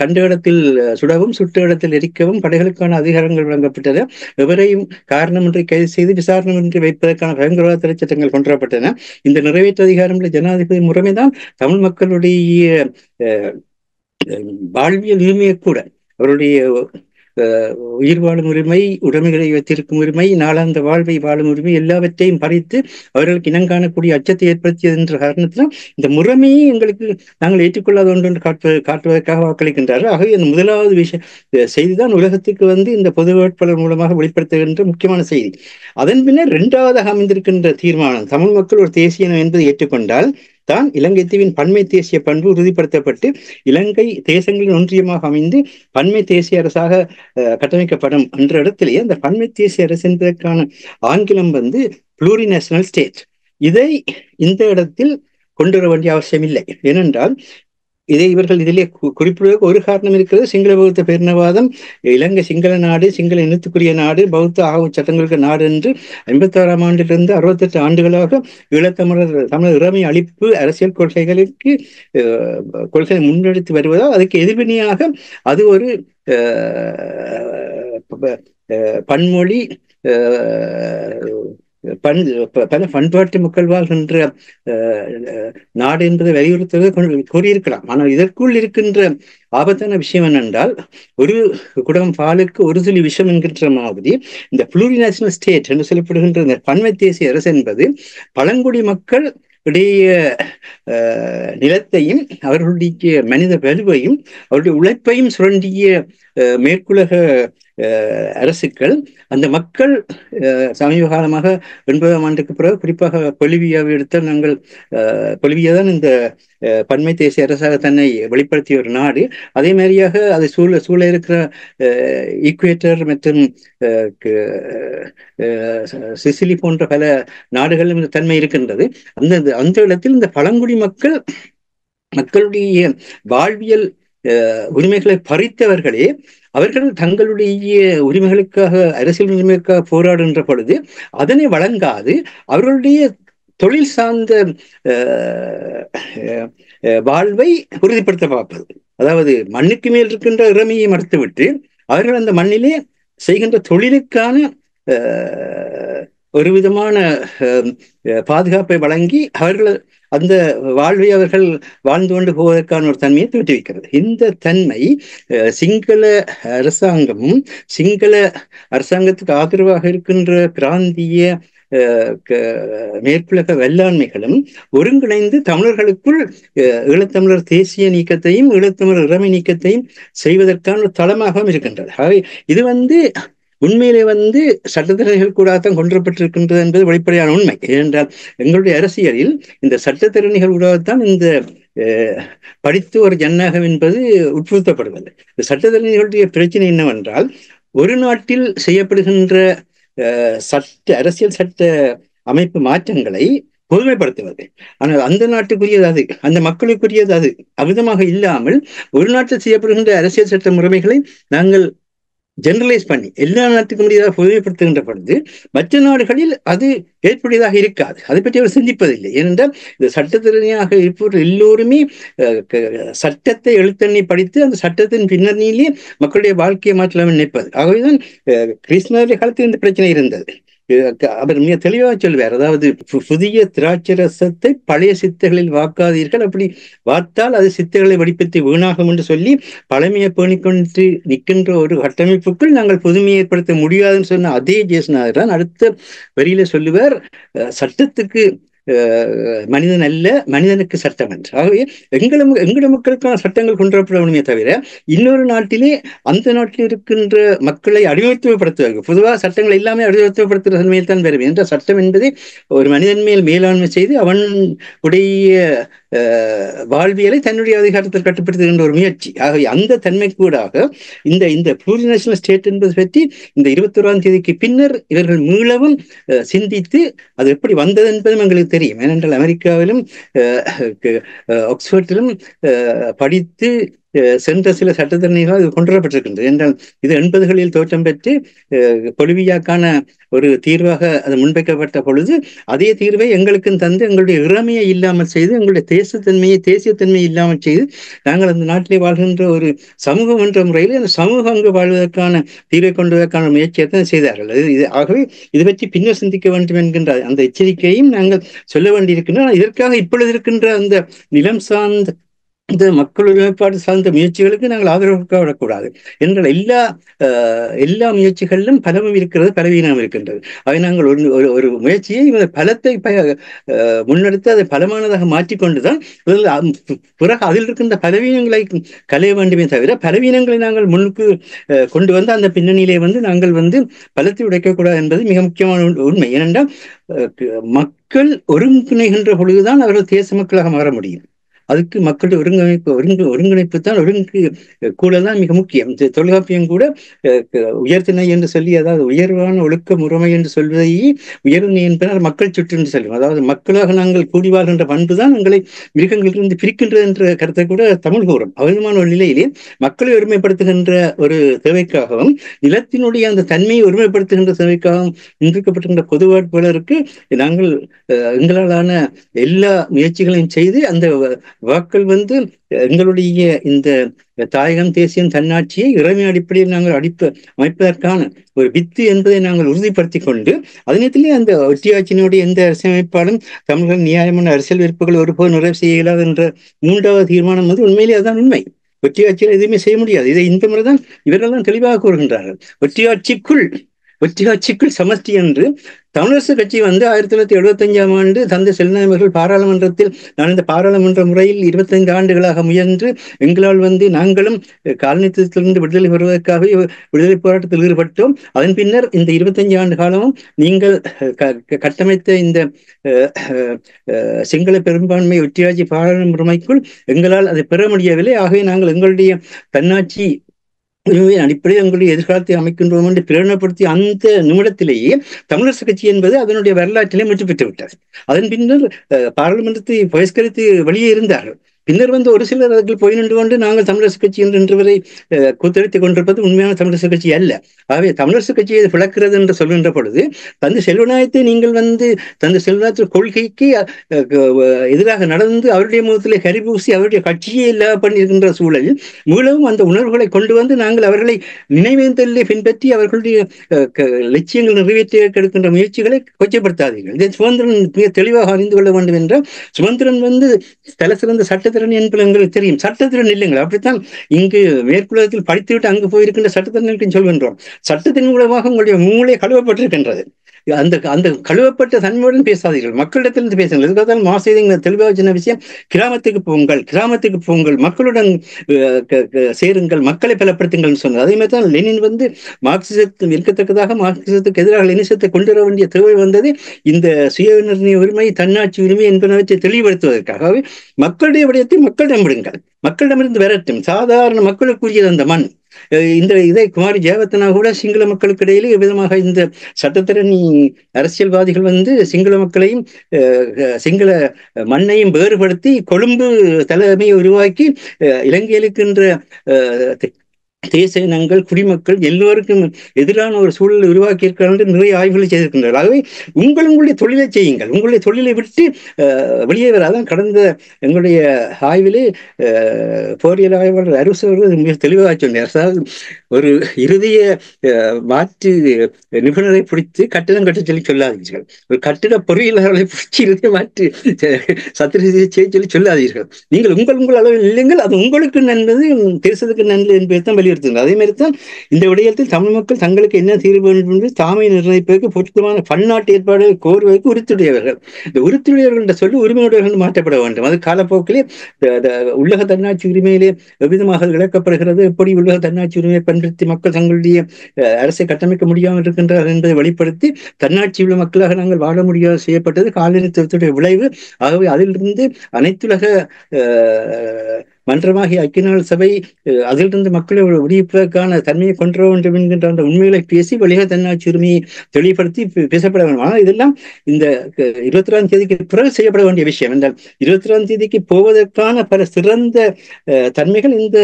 கண்ட இடத்தில் சுடவும் சுட்ட இடத்தில் எரிக்கவும் படைகளுக்கான அதிகாரங்கள் வழங்கப்பட்டன. எவரையும் காரணமின்றி கைது செய்து விசாரணையின்றி வைப்பதற்கான பயங்கரவாத தடை சட்டங்கள் கொண்டுவரப்பட்டன. இந்த நிறைவேற்று அதிகாரமுள்ள ஜனாதிபதி முறைமைதான் தமிழ் மக்களுடைய வாழ்வியல் உரிமையை கூட, அவருடைய உயிர் வாழும் உரிமை, உடைமைகளை வைத்திருக்கும் உரிமை, நாளாந்த வாழ்வை வாழும் உரிமை எல்லாவற்றையும் பறித்து அவர்களுக்கு இனங்காணக்கூடிய அச்சத்தை ஏற்படுத்தியது என்ற காரணத்தினால் இந்த முறைமையை எங்களுக்கு நாங்கள் ஏற்றுக்கொள்ளாத ஒன்று என்று காட்டுவதற்காக வாக்களிக்கின்றார்கள். ஆகவே இந்த முதலாவது செய்திதான் உலகத்துக்கு இந்த பொது வேட்பாளர் மூலமாக வெளிப்படுத்துகின்ற முக்கியமான செய்தி. அதன் பின்னர் 2ஆவதாக அமைந்திருக்கின்ற தீர்மானம், தமிழ் மக்கள் ஒரு தேசிய இனம் என்பதை ஏற்றுக்கொண்டால் தான் இலங்கை தீவின் பன்மை தேசிய பண்பு உறுதிப்படுத்தப்பட்டு இலங்கை தேசங்களின் ஒன்றியமாக அமைந்து பன்மை தேசிய அரசாக கட்டமைக்கப்படும் என்ற இடத்திலேயே அந்த பன்மை தேசிய அரசு என்பதற்கான ஆங்கிலம் புளூரிநேஷனல் ஸ்டேட். இதை இந்த இடத்தில் கொண்டு வர வேண்டிய அவசியம் இல்லை. ஏனென்றால் இவர்கள் இதிலே குறிப்பிடுவதற்கு ஒரு காரணம் இருக்கிறது. சிங்கள பௌத்த பேரினவாதம் இலங்கை சிங்கள நாடு, சிங்கள இனத்துக்குரிய நாடு, பௌத்த ஆகும் சட்டங்களுக்கு நாடு என்று 56ஆம் ஆண்டிலிருந்து 68 ஆண்டுகளாக தமிழர் இறைமை அளிப்பு அரசியல் கொள்கை முன்னெடுத்து வருவதால் அதுக்கு எதிர்வினையாக அது ஒரு பன்மொழி பல பண்பாட்டு மக்கள் வாழ்கின்ற நாடு என்பதை வலியுறுத்துவதை கூறியிருக்கலாம். ஆனால் இதற்குள் இருக்கின்ற ஆபத்தான விஷயம் என்னென்றால், ஒரு குடம் பாலுக்கு ஒரு துளி விஷம் என்கின்ற மாதிரி இந்த புளூரிநேஷனல் ஸ்டேட் என்று சொல்லப்படுகின்ற இந்த பன்மை தேசிய அரசு என்பது பழங்குடி மக்கள் உடைய நிலத்தையும் அவர்களுடைய மனித வலுவையும் அவருடைய உழைப்பையும் சுரண்டிய மேற்குலக அரசுகள் அந்த மக்கள் சமீப காலமாக 80ஆம் ஆண்டுக்கு பிறகு குறிப்பாக பொலிவியாவை எடுத்தால் நாங்கள் பொலிவியா தான் இந்த பன்மை தேசிய அரசாக தன்னை வெளிப்படுத்திய ஒரு நாடு. அதே மாதிரியாக அதை சூழ இருக்கிற ஈக்குவேட்டர் மற்றும் சிசிலி போன்ற பல நாடுகளும் இந்த தன்மை இருக்கின்றது. அந்த இடத்தில் இந்த பழங்குடி மக்களுடைய வாழ்வியல் உரிமைகளை பறித்தவர்களே அவர்கள் தங்களுடைய உரிமைகளுக்காக, அரசியல் உரிமைக்காக போராடுகின்ற பொழுது அதனை வழங்காது அவர்களுடைய தொழில் சார்ந்த வாழ்வை உறுதிப்படுத்த பார்ப்பது. அதாவது மண்ணுக்கு மேல் இருக்கின்ற இறைமையை மறுத்துவிட்டு அவர்கள் அந்த மண்ணிலே செய்கின்ற தொழிலுக்கான ஒரு விதமான பாதுகாப்பை வழங்கி அவர்கள் அந்த வாழ்வை அவர்கள் வாழ்ந்து கொண்டு போவதற்கான ஒரு தன்மையை தோற்றுவிக்கிறது. இந்த தன்மை சிங்கள அரசாங்கமும் சிங்கள அரசாங்கத்துக்கு ஆதரவாக இருக்கின்ற பிராந்திய மேற்குலக வல்லாண்மைகளும் ஒருங்கிணைந்து தமிழர்களுக்குள் ஈழத்தமிழர் தேசிய நீக்கத்தையும் ஈழத்தமிழர் இறைமை நீக்கத்தையும் செய்வதற்கான ஒரு தளமாகவும் இருக்கின்றது. ஆகவே இது உண்மையிலே சட்டத்திறனிகள் கூட தான் கொண்டுவரப்பட்டிருக்கின்றது என்பது வெளிப்படையான உண்மை. ஏனென்றால் எங்களுடைய அரசியலில் இந்த சட்டத்திறனிகள் ஊடாகத்தான் இந்த படித்து ஒரு ஜனநாயகம் என்பது உட்புகுத்தப்படுவது. இந்த சட்டத்திறனிகளுடைய பிரச்சனை என்னவென்றால், ஒரு நாட்டில் செய்யப்படுகின்ற அரசியல் சட்ட அமைப்பு மாற்றங்களை பொதுமைப்படுத்துவது. ஆனால் அந்த நாட்டுக்குரியது அது, அந்த மக்களுக்குரியது அது. அவ்விதமாக இல்லாமல் ஒரு நாட்டில் செய்யப்படுகின்ற அரசியல் சட்ட முறைமைகளை நாங்கள் ஜெனரலைஸ் பண்ணி எல்லா நாட்டுக்கும் முடியாத பொதுமைப்படுத்துகின்ற பொழுது மற்ற நாடுகளில் அது ஏற்புடையதாக இருக்காது. அதை பற்றி அவர் சிந்திப்பதில்லை. ஏனென்றால் இந்த சட்டத்திறனியாக இருப்பவர்கள் எல்லோருமே சட்டத்தை எழுத்தண்ணி படித்து அந்த சட்டத்தின் பின்னணியிலே மக்களுடைய வாழ்க்கையை மாற்றலாம் நினைப்பது. ஆகவேதான் கிருஷ்ணருடைய காலத்தில் இந்த பிரச்சனை இருந்தது. அவர் மிக தெளிவாக சொல்வார், அதாவது புதிய திராட்சரசத்தை பழைய சித்தைகளில் வாக்காதீர்கள், அப்படி வார்த்தால் அது சித்தைகளை வடிப்பத்தை வீணாகும் என்று சொல்லி பழமையை பேணிக்கொண்டு நிற்கின்ற ஒரு கட்டமைப்புக்குள் நாங்கள் புதுமையை ஏற்படுத்த முடியாதுன்னு சொன்ன அதே ஜேசனார் தான் அடுத்த வரியில சொல்லுவார், சட்டத்துக்கு மனிதன் அல்ல, மனிதனுக்கு சட்டம் என்று. ஆகவே எங்கள மக்களுக்கான சட்டங்கள் கொண்டுவரப்படணுமே தவிர இன்னொரு நாட்டிலே அந்த நாட்டில் இருக்கின்ற மக்களை அடிமைத்துவப்படுத்துவார்கள். பொதுவாக சட்டங்கள் எல்லாமே அடிமைத்துவப்படுத்துகிற தன்மையில் தான் வருவேன் என்ற சட்டம் என்பதை ஒரு மனிதன் மேல் மேலாண்மை செய்து அவன் உடைய வாழ்வியலை தன்னுடைய அதிகாரத்தில் கட்டுப்படுத்துகின்ற ஒரு முயற்சி. ஆகவே அந்த தன்மை கூடாக இந்த ப்ளூரிநேஷனல் ஸ்டேட் என்பது பற்றி இந்த 21ஆம் தேதிக்கு பின்னர் இவர்கள் மீளவும் சிந்தித்து அது எப்படி வந்தது என்பதும் எங்களுக்கு தெரியும். ஏனென்றால் அமெரிக்காவிலும் ஆக்ஸ்போர்டிலும் படித்து சென்ற சில சட்டத்திறனிகள் இது கொண்டுவரப்பட்டிருக்கின்றது. என்றால் இது 80களில் தோற்றம் பெற்று பொலிவியாக்கான ஒரு தீர்வாக அது முன்வைக்கப்பட்ட பொழுது அதே தீர்வை எங்களுக்கும் தந்து எங்களுடைய இறமையை இல்லாமல் செய்து எங்களுடைய தேசியத்தன்மையை இல்லாமல் செய்து நாங்கள் அந்த நாட்டிலே வாழ்கின்ற ஒரு சமூகம் என்ற முறையில் அந்த சமூகம் அங்கு வாழ்வதற்கான தீர்வை கொண்டுவதற்கான முயற்சியை தான் செய்தார்கள். ஆகவே இது பற்றி பின்னர் சிந்திக்க வேண்டும் என்கின்ற அந்த எச்சரிக்கையும் நாங்கள் சொல்ல வேண்டியிருக்கின்றோம். இதற்காக இப்பொழுது இருக்கின்ற அந்த நிலம் சார்ந்த இந்த மக்கள் ஒருமைப்பாடு சார்ந்த முயற்சிகளுக்கு நாங்கள் ஆதரவு விடக்கூடாது என்றால் எல்லா முயற்சிகளிலும் பலமும் இருக்கிறது, பலவீனம் இருக்கின்றது. அவை நாங்கள் ஒரு முயற்சியை பலத்தை முன்னெடுத்து அதை பலமானதாக மாற்றிக்கொண்டுதான் பிறகு அதில் இருக்கின்ற பலவீனங்களை களைய வேண்டுமே தவிர பலவீனங்களை நாங்கள் முன்னுக்கு கொண்டு வந்து அந்த பின்னணியிலே நாங்கள் பலத்தை உடைக்கக்கூடாது என்பது மிக முக்கியமான உண்மை. ஏனென்றால் மக்கள் ஒருங்கிணைகின்ற பொழுதுதான் அவர்கள் தேச மக்களாக மாற முடியும். அதுக்கு மக்களுடைய ஒருங்கிணைப்பு தான் கூட தான் மிக முக்கியம். தொல்காப்பியம் கூட உயர்த்திணை என்று சொல்லி, அதாவது உயர்வான ஒழுக்க முறைமை என்று சொல்வதையே உயர்நிலை என்பதால் மக்கள் சுற்று என்று சொல்லும். அதாவது மக்களாக நாங்கள் கூடி வாழ்கின்ற பண்பு தான் எங்களை மிருகங்களிலிருந்து பிரிக்கின்றது என்ற கருத்தை கூட தமிழ் கூறும். அவ்விதமான ஒரு நிலையிலே மக்களை ஒருமைப்படுத்துகின்ற ஒரு தேவைக்காகவும் நிலத்தினுடைய அந்த தன்மையை ஒருமைப்படுத்துகின்ற தேவைக்காகவும் நிர்ணயிக்கப்பட்டிருக்கின்ற பொதுவாட்பாளருக்கு நாங்கள் எங்களாலான எல்லா முயற்சிகளையும் செய்து அந்த வாக்கள் எங்களுடைய இந்த தாயகம் தேசியம் தன்னாட்சியை இறைமை அடிப்படையில் நாங்கள் அமைப்பதற்கான ஒரு வித்து என்பதை நாங்கள் உறுதிப்படுத்தி கொண்டு அதனத்திலே அந்த ஒற்றியாட்சியினுடைய எந்த அரசியலமைப்பாலும் தமிழர்கள் நியாயமான அரசியல் விருப்புகள் ஒருபோது நிறைவு செய்ய இயலாது என்ற 3வது தீர்மானம் உண்மையிலே அதுதான் உண்மை. ஒற்றியாட்சியில் எதுவுமே செய்ய முடியாது. இதை இந்த முறைதான் இவர்கள் தான் தெளிவாக கூறுகின்றார்கள். ஒற்றியாட்சிக்குள் சமஷ்டி என்று தமிழரசு கட்சி 1975ஆம் ஆண்டு தந்தை செல்வநாயகம் அவர்கள் பாராளுமன்றத்தில் நான் இந்த பாராளுமன்ற முறையில் 25 ஆண்டுகளாக முயன்று எங்களால் நாங்களும் காலனித்துவத்திலிருந்து விடுதலை பெறுவதற்காக விடுதலை போராட்டத்தில் ஈடுபட்டோம். அதன் பின்னர் இந்த 25 ஆண்டு காலமும் நீங்கள் கட்டமைத்த இந்த சிங்கள பெரும்பான்மை ஒற்றியாட்சி பாராளுமன்றமைக்குள் எங்களால் அதை பெற முடியவில்லை. ஆகவே நாங்கள் எங்களுடைய தன்னாட்சி அடிப்படையில் எங்களுடைய எதிர்காலத்தை அமைக்கின்றோம் என்று பிரேரணப்படுத்திய அந்த நிமிடத்திலேயே தமிழரசு கட்சி என்பது அதனுடைய வரலாற்றிலே முற்று பெற்று விட்டது. அதன் பின்னர் பாராளுமன்றத்தை பகிஷ்கரித்து வெளியே இருந்தார்கள். பின்னர் வந்து ஒரு சிலர் அதில் போய் நின்று கொண்டு நாங்கள் தமிழரசு கட்சி என்று வரை கூத்தெடுத்துக் கொண்டிருப்பது உண்மையான தமிழரசு கட்சி அல்ல. ஆகவே தமிழரசு கட்சியை பிளக்கிறது என்று சொல்கின்ற பொழுது தந்தை செல்வநாயகத்தை நீங்கள் வந்து தந்தை செல்வநாயகத்தின் கொள்கைக்கு எதிராக நடந்து அவருடைய முகத்திலே கரிபூசி அவருடைய கட்சியை இல்லாத பண்ணியிருக்கின்ற சூழலில் மீளவும் அந்த உணர்வுகளை கொண்டு வந்து நாங்கள் அவர்களை நினைவேந்தலிலே பின்பற்றி அவர்களுடைய லட்சியங்கள் நிறைவேற்றி எடுக்கின்ற முயற்சிகளை கொச்சைப்படுத்தாதீர்கள். இதை சுமந்திரன் மிக தெளிவாக அறிந்து கொள்ள வேண்டும் என்றால், சுமந்திரன் வந்து தலை சிறந்த சட்டத்திறன் என்பது எங்களுக்கு தெரியும். சட்டத்திறன் இல்லைங்களா? அப்படித்தான் இங்கு மேற்குலகத்தில் படித்துவிட்டு அங்கு போயிருக்கின்ற சட்டத்திறன் சொல்கின்றோம். சட்டத்தின் மூலமாக உங்களுடைய மூளை கழுவப்பட்டிருக்கின்றது. அந்த அந்த கழுவப்பட்ட தன்மையுடன் பேசாதீர்கள், மக்களிடத்திலிருந்து பேசுங்கள். இதுக்காக மாசேதிங்க தெளிவாக சின்ன விஷயம், கிராமத்துக்கு போங்கள், மக்களுடன் சேருங்கள், மக்களை பலப்படுத்துங்கள் சொன்னார். அதே மாதிரி தான் லெனின் வந்து மார்க்சிசத்தில் இருக்கத்தக்கதாக மார்க்சிசத்துக்கு எதிராக லெனிசத்தை கொண்டு வர வேண்டிய தேவை வந்தது இந்த சுய நிர்ணய உரிமை, தன்னாட்சி உரிமை என்பனவற்றை தெளிவுபடுத்துவதற்காகவே மக்களுடைய விடயத்தை மக்களிடம் விடுங்கள், மக்களிடமிருந்து வரட்டும். சாதாரண மக்களுக்குரியது அந்த மண். இதை குமாரி ஜெயவர்தனா கூட சிங்கள மக்களுக்கு இடையிலே விதமாக இந்த சட்டத்திறனி அரசியல்வாதிகள் வந்து சிங்கள மக்களையும் சிங்கள மண்ணையும் வேறுபடுத்தி கொழும்பு தலைமையை உருவாக்கி இலங்கையில் இருக்கின்ற தேச இனங்கள், குடிமக்கள் எல்லோருக்கும் எதிரான ஒரு சூழலை உருவாக்கி இருக்கிறார்கள். நிறைய ஆய்வுகளை செய்திருக்கின்றார்கள். ஆகவே உங்களுடைய தொழிலை செய்யுங்கள், உங்களுடைய தொழிலை விட்டு வெளியே வராதான். கடந்த எங்களுடைய ஆய்விலே போரியல் ஆய்வாளர் அரசு அவர்கள் மிக தெளிவாக சொன்னார். அதாவது ஒரு இறுதிய மாற்று நிபுணரை பிடித்து கட்டிடம் கட்ட சொல்லி சொல்லாதீர்கள், ஒரு கட்டிட பொறியியலாளர்களை பிடிச்சி இறுதிய மாற்று சத்திர சொல்லி சொல்லாதீர்கள். நீங்கள் உங்கள் அளவில் இல்லைங்கள், அது உங்களுக்கு நன்றது, தேசத்துக்கு நன்றது என்பதை தான் வலியுறுத்துங்கள். அதே மாதிரி தான் இந்த விடயத்தில் தமிழ் மக்கள் தங்களுக்கு என்ன தீர்வு வேண்டும் என்று தாமை நிர்ணயிப்பதற்கு பொருத்தமான பன்னாட்டு ஏற்பாடுகளை கோருவதற்கு உறுத்துடையவர்கள். இந்த உறுத்துடையவர்கள் என்ற சொல்லி உரிமையுடையவர்கள் மாற்றப்பட வேண்டும். அது காலப்போக்கிலே உலக தன்னாட்சி உரிமையிலே எவ்விதமாக இழக்கப்படுகிறது, எப்படி உலக தன்னாட்சி உரிமையை பயன்படுத்தி மக்கள் தங்களுடைய அரசை கட்டமைக்க முடியாமல் இருக்கின்றார்கள் என்பதை வெளிப்படுத்தி தன்னாட்சி உள்ள மக்களாக நாங்கள் வாழ முடியாது செய்யப்பட்டது காலனித்துவத்துடைய விளைவு. ஆகவே அதிலிருந்து அனைத்துலக மன்றமாகிய ஐக்கிய நாள் சபை அதிலிருந்து மக்களை விடுவிப்பதற்கான தன்மையை கொண்டு வர வேண்டும் என்கின்ற அந்த உண்மைகளை பேசி வழிக தன்னாட்சி உரிமையை தெளிவுபடுத்தி பேசப்பட வேண்டும். ஆனால் இதெல்லாம் இந்த 21ஆம் தேதிக்கு பிறகு செய்யப்பட வேண்டிய விஷயம் என்றால் 21ஆம் தேதிக்கு போவதற்கான பல சிறந்த தன்மைகள் இந்த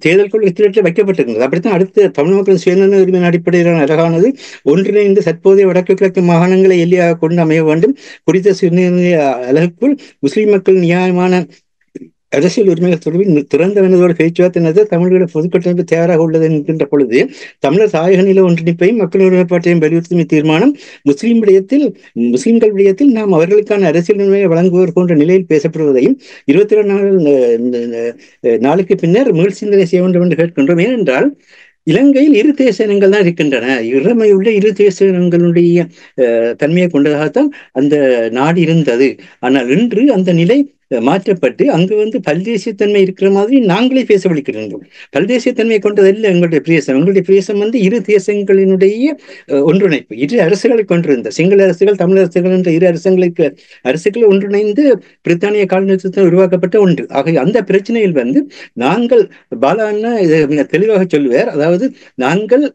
தேர்தல் கொள்கை வைக்கப்பட்டிருக்கிறது. அப்படித்தான் அடுத்த தமிழ் மக்கள் சுயநிர்ணய உரிமையின் அடிப்படையிலான அழகானது ஒன்றிணைந்து தற்போதைய வடக்கு கிழக்கு மாகாணங்களை எல்லையாக கொண்டு அமைய வேண்டும். குறித்த சுயநிர்ணய அலகுக்குள் முஸ்லிம் மக்கள் நியாயமான அரசியல் உரிமைகள் தொடர்பில் திறந்த மனதோடு பேச்சுவார்த்தை நடத்த தமிழக பொதுக்கட்டமைப்பு தயாராக உள்ளது என்கின்ற பொழுது தமிழர் தாயக நில ஒன்றிணைப்பையும் மக்கள் ஒருமைப்பாட்டையும் வலியுறுத்தும் இத்தீர்மானம் முஸ்லிம்கள் விடயத்தில் நாம் அவர்களுக்கான அரசியல் உரிமையை வழங்குவோர் போன்ற நிலையில் பேசப்படுவதையும் 22 நாளுக்கு பின்னர் மீள் சிந்தனை செய்ய வேண்டும் என்று கேட்கின்றோம். ஏனென்றால் இலங்கையில் இரு தேச இனங்கள் தான் இருக்கின்றன. இறமையுள்ள இரு தேச இனங்களுடைய தன்மையை கொண்டதாகத்தான் அந்த நாடு இருந்தது. ஆனால் இன்று அந்த நிலை மாற்றப்பட்டு அங்கு வந்து பல்தேசியத்தன்மை இருக்கிற மாதிரி நாங்களே பேச வலிக்கின்றோம். பல்தேசியத்தன்மையை கொண்டதல்ல எங்களுடைய பிரேசம். எங்களுடைய பிரேசம் வந்து இரு தேசங்களினுடைய ஒன்றிணைப்பு. இரு அரசுகளை கொண்டிருந்த சிங்கள அரசுகள், தமிழ் அரசுகள் என்ற இரு அரசுகள் ஒன்றிணைந்து பிரித்தானிய காலனித்துவத்தில் உருவாக்கப்பட்ட ஒன்று. ஆக அந்த பிரச்சனையில் வந்து நாங்கள் பாலான்னா இதை தெளிவாக சொல்லுவார். அதாவது நாங்கள்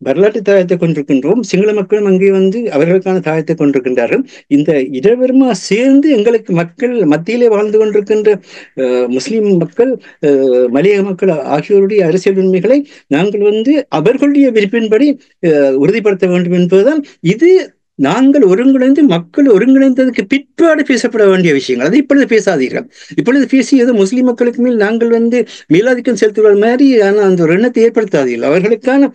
வரலாற்று தாயத்தை கொண்டிருக்கின்றோம், சிங்கள மக்களும் அங்கே வந்து அவர்களுக்கான தாயத்தை கொண்டிருக்கின்றார்கள். இந்த இருவருமா சேர்ந்து எங்களுக்கு மக்கள் மத்தியிலே வாழ்ந்து கொண்டிருக்கின்ற முஸ்லிம் மக்கள், மலையக மக்கள் ஆகியோருடைய அரசியல் உரிமைகளை நாங்கள் வந்து அவர்களுடைய விருப்பின்படி உறுதிப்படுத்த வேண்டும் என்பதுதான் இது. நாங்கள் ஒருங்கிணைந்து மக்கள் ஒருங்கிணைந்ததுக்கு பிற்பாடு பேசப்பட வேண்டிய விஷயங்கள். அதை இப்பொழுது பேசாதீர்கள். இப்பொழுது பேசியது முஸ்லிம் மக்களுக்கு மேல் நாங்கள் வந்து மேலாதிக்கம் செலுத்துகிற மாதிரி அந்த ஒரு எண்ணத்தை ஏற்படுத்தாதீர்கள். அவர்களுக்கான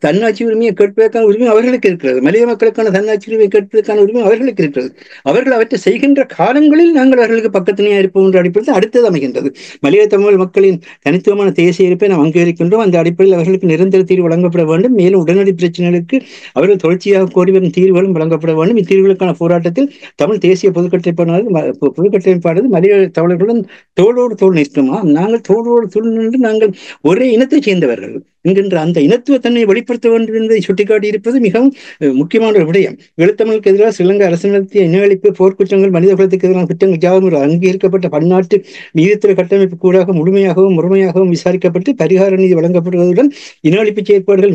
தன்னாட்சி உரிமையை கேட்பதற்கான உரிமை அவர்களுக்கு இருக்கிறது. மலைய மக்களுக்கான தன்னாட்சி உரிமையை கேட்பதற்கான உரிமை அவர்களுக்கு இருக்கிறது. அவர்கள் அவற்றை செய்கின்ற காலங்களில் நாங்கள் அவர்களுக்கு பக்கத்தினையா இருப்போம் என்ற அடிப்படையில் அடுத்தது அமைகின்றது. மலைய தமிழ் மக்களின் தனித்துவமான தேசிய இருப்பை நாம் அங்கீகரிக்கின்றோம். அந்த அடிப்படையில் அவர்களுக்கு நிரந்தர தீர்வு வழங்கப்பட வேண்டும். மேலும் உடனடி பிரச்சனைகளுக்கு அவர்கள் தொடர்ச்சியாக கோரி வரும் தீர்வு வழங்கப்பட வேண்டும். இத்தீர்வுகளுக்கான போராட்டத்தில் தமிழ் தேசிய பொதுக்கட்டமைப்பானது மலைய தமிழர்களுடன் தோளோடு தோல் நிற்குமா? நாங்கள் தோளோடு தோல் நின்று நாங்கள் ஒரே இனத்தை சேர்ந்தவர்கள். என்கின்ற அந்த இனத்துவத்தன்மையை வெளிப்படுத்த வேண்டும் என்பதை சுட்டிக்காட்டியிருப்பது மிகவும் முக்கியமான ஒரு விடயம். ஈழத்தமிழுக்கு எதிராக ஸ்ரீலங்கா அரசு நடத்திய இனஅழிப்பு, போர்க்குற்றங்கள், மனித குலத்துக்கு எதிரான குற்றங்கள் யாவும் ஒரு அங்கீகரிக்கப்பட்ட பன்னாட்டு நீதித்துறை கட்டமைப்பு கூடாக முழுமையாகவும் முறைமையாகவும் விசாரிக்கப்பட்டு பரிகார நீதி வழங்கப்படுவதுடன் இனஅழிப்பு செயற்பாடுகள்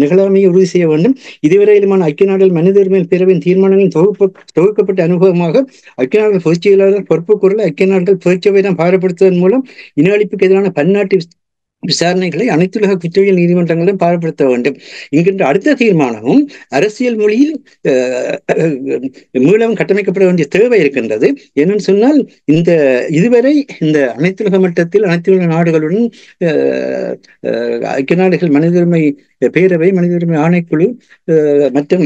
நிகழாமையை உறுதி செய்ய வேண்டும். இதுவரையிலுமான ஐக்கிய நாடுகள் மனித உரிமை பேரவையின் தீர்மானங்களின் தொகுக்கப்பட்ட அனுபவமாக ஐக்கிய நாடுகள் பொதுச் செயலாளர் பொறுப்பு கூறல ஐக்கிய நாடுகள் பொதுச்சபையிடம் பாரப்படுத்துவதன் மூலம் இனஅழிப்புக்கு எதிரான பன்னாட்டு விசாரணைகளை அனைத்துலக குற்றவியல் நீதிமன்றங்களிலும் பாரப்படுத்த வேண்டும் என்கின்ற அடுத்த தீர்மானமும் அரசியல் மொழியில் மீளவும் கட்டமைக்கப்பட வேண்டிய தேவை இருக்கின்றது. என்னன்னு சொன்னால் இதுவரை இந்த அனைத்துலக மட்டத்தில் அனைத்துலக நாடுகளுடன் ஐக்கிய நாடுகள் மனித உரிமை பேரவை, மனித உரிமை ஆணைக்குழு மற்றும்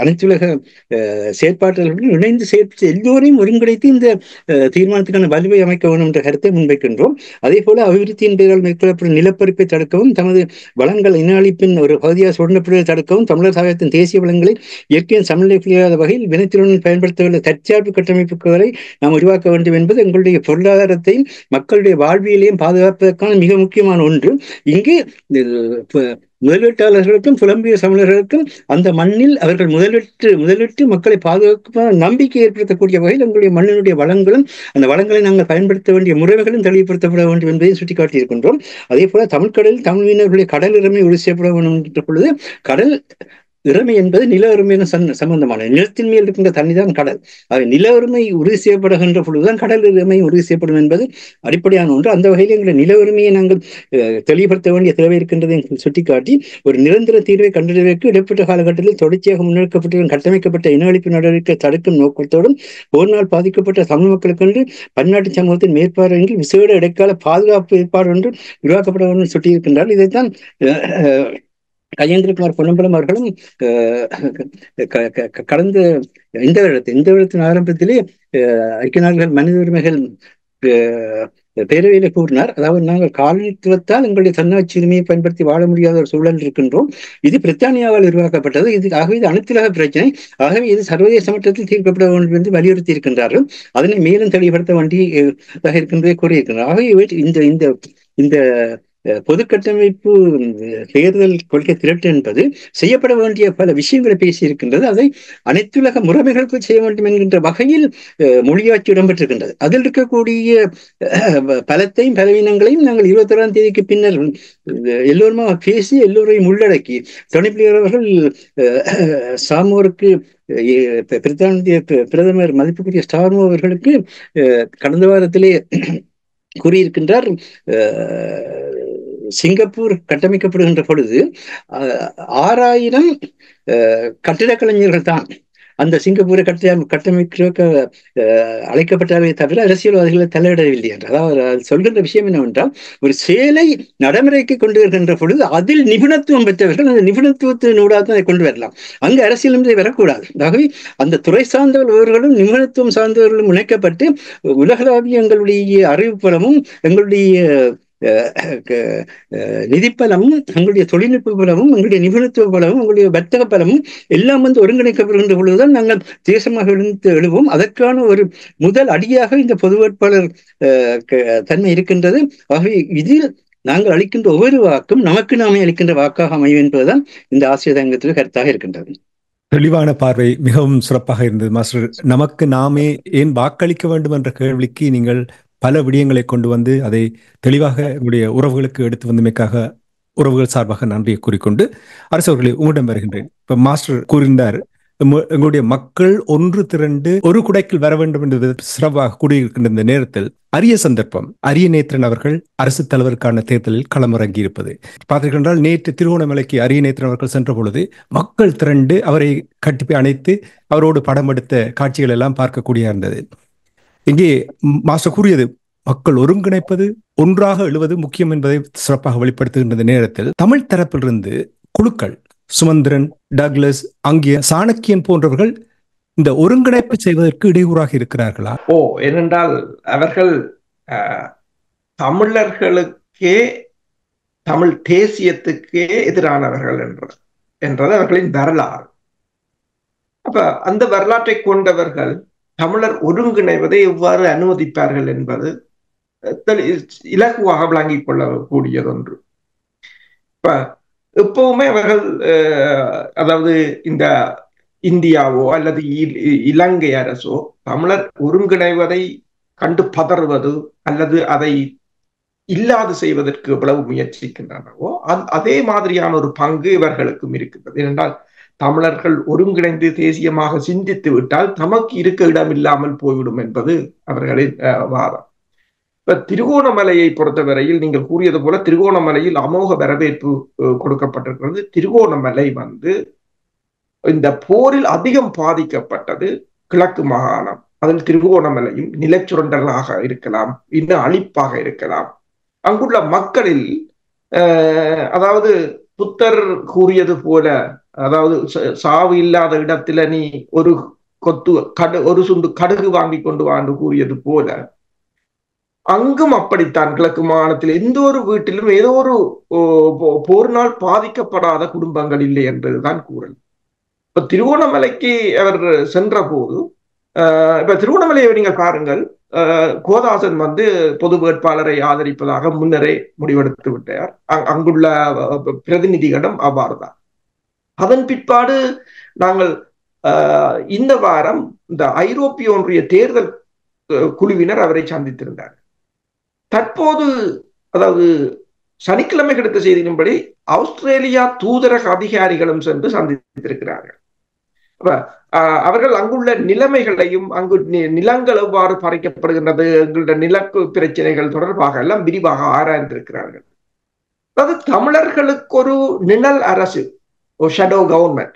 அனைத்துலக செயற்பாட்டாளர்களுடன் இணைந்து எல்லோரையும் ஒருங்கிணைத்து இந்த தீர்மானத்துக்கான வலுவை அமைக்க வேண்டும் என்ற கருத்தை முன்வைக்கின்றோம். அதே போல அபிவிருத்தியின் பெயரால் மேற்கொள்ளப்படும் நிலப்பரப்பை தடுக்கவும், தமது வளங்கள் இனஅழிப்பின் ஒரு பகுதியாக சுரண்டப்படுவதை தடுக்கவும், தமிழர் தாயத்தின் தேசிய வளங்களை இயற்கையின் சமநிலையாத வகையில் வினைத்திறனுடன் பயன்படுத்தவுள்ள தற்சார்பு கட்டமைப்புகளை நாம் உருவாக்க வேண்டும் என்பது எங்களுடைய பொருளாதாரத்தையும் மக்களுடைய வாழ்வியலையும் பாதுகாப்பதற்கான மிக முக்கியமான ஒன்று. இங்கு முதலீட்டாளர்களுக்கும் புலம்பிய தமிழர்களுக்கும் அந்த மண்ணில் அவர்கள் முதலிட்டு மக்களை பாதுகாக்க நம்பிக்கை ஏற்படுத்தக்கூடிய வகையில் எங்களுடைய மண்ணினுடைய வளங்களும் அந்த வளங்களை நாங்கள் பயன்படுத்த வேண்டிய முறைகளும் தெளிவுபடுத்தப்பட வேண்டும் என்பதை சுட்டிக்காட்டியிருக்கின்றோம். அதே போல தமிழ்கடலில் தமிழ் மீனவர்களுடைய கடல் இறமை உறுதி செய்யப்பட வேண்டும் என்ற பொழுது கடல் இறமை என்பது நில உரிமையின் சம்பந்தமான நிலத்தின் மேல் இருக்கின்ற தண்ணிதான் கடல். நில உரிமை உறுதி செய்யப்படுகின்ற பொழுதுதான் கடல் உரிமை உறுதி செய்யப்படும் என்பது அடிப்படையான ஒன்று. அந்த வகையில் எங்களுடைய நில உரிமையை நாங்கள் தெளிவுபடுத்த வேண்டிய தேவை இருக்கின்றதை சுட்டிக்காட்டி ஒரு நிரந்தர தீர்வை கண்டறிவதற்கு இடைப்பட்ட காலகட்டத்தில் தொடர்ச்சியாக முன்னெடுக்கப்பட்ட கட்டமைக்கப்பட்ட இனஅழிப்பு நடவடிக்கை தடுக்கும் நோக்கத்தோடும் போர்னால் பாதிக்கப்பட்ட தமிழ் மக்களுக்கென்று பன்னாட்டு சமூகத்தின் மேற்பார்வையில் விசேட இடைக்கால பாதுகாப்பு ஏற்பாடு ஒன்று உருவாக்கப்பட வேண்டும் சுட்டியிருக்கின்றார். இதைத்தான் கஜேந்திரகுமார் பொன்னம்பலம் அவர்களும் கடந்த இந்த வருடத்தின் ஆரம்பத்திலே ஐக்கிய நாடுகள் மனித உரிமைகள் பேரவையில கூறினார். அதாவது நாங்கள் காலனித்துவத்தால் எங்களுடைய தன்னாட்சி உரிமையை பயன்படுத்தி வாழ முடியாத ஒரு சூழல் இருக்கின்றோம். இது பிரித்தானியாவால் உருவாக்கப்பட்டது. ஆகவே இது அனைத்துலக பிரச்சனை. ஆகவே இது சர்வதேச மட்டத்தில் தீர்க்கப்பட வேண்டும் என்று வலியுறுத்தி இருக்கின்றார்கள். அதனை மேலும் தெளிவுபடுத்த வேண்டியதாக இருக்கின்றதை கூறியிருக்கின்றார். ஆகவே இந்த பொது கட்டமைப்பு தேர்தல் கொள்கை திரட்டு என்பது செய்யப்பட வேண்டிய பல விஷயங்களை பேசியிருக்கின்றது. அதை அனைத்துலக முறைமைகளுக்கு செய்ய வேண்டும் என்கின்ற வகையில் மொழியாட்சி இடம்பெற்றிருக்கின்றது. அதில் இருக்கக்கூடிய பலத்தையும் பலவீனங்களையும் நாங்கள் 21ஆம் தேதிக்கு பின்னர் எல்லோருமா பேசி எல்லோரையும் உள்ளடக்கி துணைப்பிள்ளையர் அவர்கள் சாமோருக்கு பிரித்தானிய பிரதமர் மதிப்புக்குரிய ஸ்டார்மோ அவர்களுக்கு கடந்த வாரத்திலே கூறியிருக்கின்றார். சிங்கப்பூர் கட்டமைக்கப்படுகின்ற பொழுது 6000 கட்டிடக் கலைஞர்கள் தான் அந்த சிங்கப்பூரை கட்டமைக்க அழைக்கப்பட்டாலே தவிர அரசியல்வாதிகளை தலையிடவில்லை என்று. அதாவது சொல்கின்ற விஷயம் என்னவென்றால், ஒரு செயலை நடைமுறைக்கு கொண்டு வருகின்ற பொழுது அதில் நிபுணத்துவம் பெற்றவர்கள் அந்த நிபுணத்துவத்தினூடாக அதை கொண்டு வரலாம். அங்கு அரசியல் என்பதை வரக்கூடாது. ஆகவே அந்த துறை சார்ந்தவர்களும் நிபுணத்துவம் சார்ந்தவர்களும் இணைக்கப்பட்டு உலகளாவிய எங்களுடைய அறிவுப்புலமும் எங்களுடைய நிதிப்பலமும் எங்களுடைய தொழில்நுட்ப பலமும் எங்களுடைய நிபுணத்துவ பலமும் எங்களுடைய வர்த்தக பலமும் எல்லாம் ஒருங்கிணைக்கப்படுகின்ற பொழுதுதான் நாங்கள் தேசமாக எழுவோம். அதற்கான ஒரு முதல் அடியாக இந்த பொது வேட்பாளர் தன்மை இருக்கின்றது. ஆகவே இதில் நாங்கள் அளிக்கின்ற ஒவ்வொரு வாக்கும் நமக்கு நாமே அளிக்கின்ற வாக்காக அமையும் என்பதுதான் இந்த ஆசிரியர் சங்கத்தில் கருத்தாக இருக்கின்றது. தெளிவான பார்வை, மிகவும் சிறப்பாக இருந்தது மாஸ்டர். நமக்கு நாமே ஏன் வாக்களிக்க வேண்டும் என்ற கேள்விக்கு நீங்கள் பல விடயங்களை கொண்டு வந்து அதை தெளிவாக உங்களுடைய உறவுகளுக்கு எடுத்து வந்தமைக்காக உறவுகள் சார்பாக நன்றியை கூறிக்கொண்டு அரசு அவர்களே உங்களிடம் வருகின்றேன். இப்ப மாஸ்டர் கூறினார், எங்களுடைய மக்கள் ஒன்று திரண்டு ஒரு குடைக்கில் வர வேண்டும் என்று சிறப்பாக கூடியிருக்கின்ற இந்த நேரத்தில் அரிய சந்தர்ப்பம். அரியநேத்திரன் அவர்கள் அரசு தலைவருக்கான தேர்தலில் களமிறங்கி இருப்பது பார்த்தீர்கள். நேற்று திருகோணமலைக்கு அரியநேத்திரன் அவர்கள் சென்ற பொழுது மக்கள் திரண்டு அவரை கட்டி அணைத்து அவரோடு படம் எடுத்த காட்சிகள் எல்லாம் பார்க்கக்கூடிய இருந்தது. இங்கே மாஸ்டர் கூறியது மக்கள் ஒருங்கிணைப்பது, ஒன்றாக எழுவது முக்கியம் என்பதை சிறப்பாக வெளிப்படுத்துகின்ற நேரத்தில் தமிழ் தரப்பிலிருந்து குழுக்கள் சுமந்திரன், டக்ளஸ், அங்கே சாணக்கியன் போன்றவர்கள் இந்த ஒருங்கிணைப்பு செய்வதற்கு இடையூறாக இருக்கிறார்களா? ஏனென்றால் அவர்கள் தமிழர்களுக்கே தமிழ் தேசியத்துக்கே எதிரானவர்கள் என்றது அவர்களின் வரலாறு. அப்ப அந்த வரலாற்றை கொண்டவர்கள் தமிழர் ஒருங்கிணைவதை எவ்வாறு அனுமதிப்பார்கள் என்பது இலகுவாக விளங்கிக் கொள்ளக்கூடியதொன்று. எப்பவுமே அவர்கள் அதாவது இந்த இந்தியாவோ அல்லது இலங்கை அரசோ தமிழர் ஒருங்கிணைவதை கண்டு பதறுவது அல்லது அதை இல்லாது செய்வதற்கு எவ்வளவு முயற்சிக்கின்றனவோ அதே மாதிரியான ஒரு பங்கு இவர்களுக்கும் இருக்கின்றது. ஏனென்றால் தமிழர்கள் ஒருங்கிணைந்து தேசியமாக சிந்தித்து விட்டால் தமக்கு இருக்க இடம் இல்லாமல் போய்விடும் என்பது அவர்களின் வாதம். இப்ப திருகோணமலையை பொறுத்தவரையில் நீங்கள் கூறியது போல திருகோணமலையில் அமோக வரவேற்பு கொடுக்கப்பட்டிருக்கிறது. திருகோணமலை இந்த போரில் அதிகம் பாதிக்கப்பட்டது கிழக்கு மாகாணம். அதில் திருகோணமலையும் நிலச்சுரண்டலாக இருக்கலாம், இன்னும் அழிப்பாக இருக்கலாம். அங்குள்ள மக்களில் அதாவது புத்தர் கூறியது போல, அதாவது சாவு இல்லாத இடத்துல நீ ஒரு சுண்டு கடுகு வாங்கி கொண்டு வாண்டு கூறியது போல, அங்கும் அப்படித்தான். கிழக்கு மாகாணத்தில் எந்த ஒரு வீட்டிலும் ஏதோ ஒரு போரினால் பாதிக்கப்படாத குடும்பங்கள் இல்லை என்பதுதான் கூறல். இப்ப திருகோணமலைக்கு அவர் சென்ற போது, இப்ப திருகோணமலையை நீங்கள் பாருங்கள், கோதாசன் பொது வேட்பாளரை ஆதரிப்பதாக முன்னரே முடிவெடுத்து விட்டார். அங்குள்ள பிரதிநிதிகளிடம் அவ்வாறுதான். அதன் பிற்பாடு நாங்கள் இந்த வாரம் இந்த ஐரோப்பிய ஒன்றிய தேர்தல் குழுவினர் அவரை சந்தித்திருந்தார். தற்போது அதாவது சனிக்கிழமை கிடைத்த செய்தியின்படி ஆஸ்திரேலியா தூதரக அதிகாரிகளும் சென்று சந்தித்திருக்கிறார்கள். அவர்கள் அங்குள்ள நிலைமைகளையும் அங்கு நிலங்கள் எவ்வாறு பறிக்கப்படுகின்றது, எங்களுடைய நிலக்கு பிரச்சனைகள் தொடர்பாக எல்லாம் விரிவாக ஆராய்ந்திருக்கிறார்கள். அதாவது தமிழர்களுக்கு ஒரு நிழல் அரசு, ஒரு ஷேடோ கவர்மெண்ட்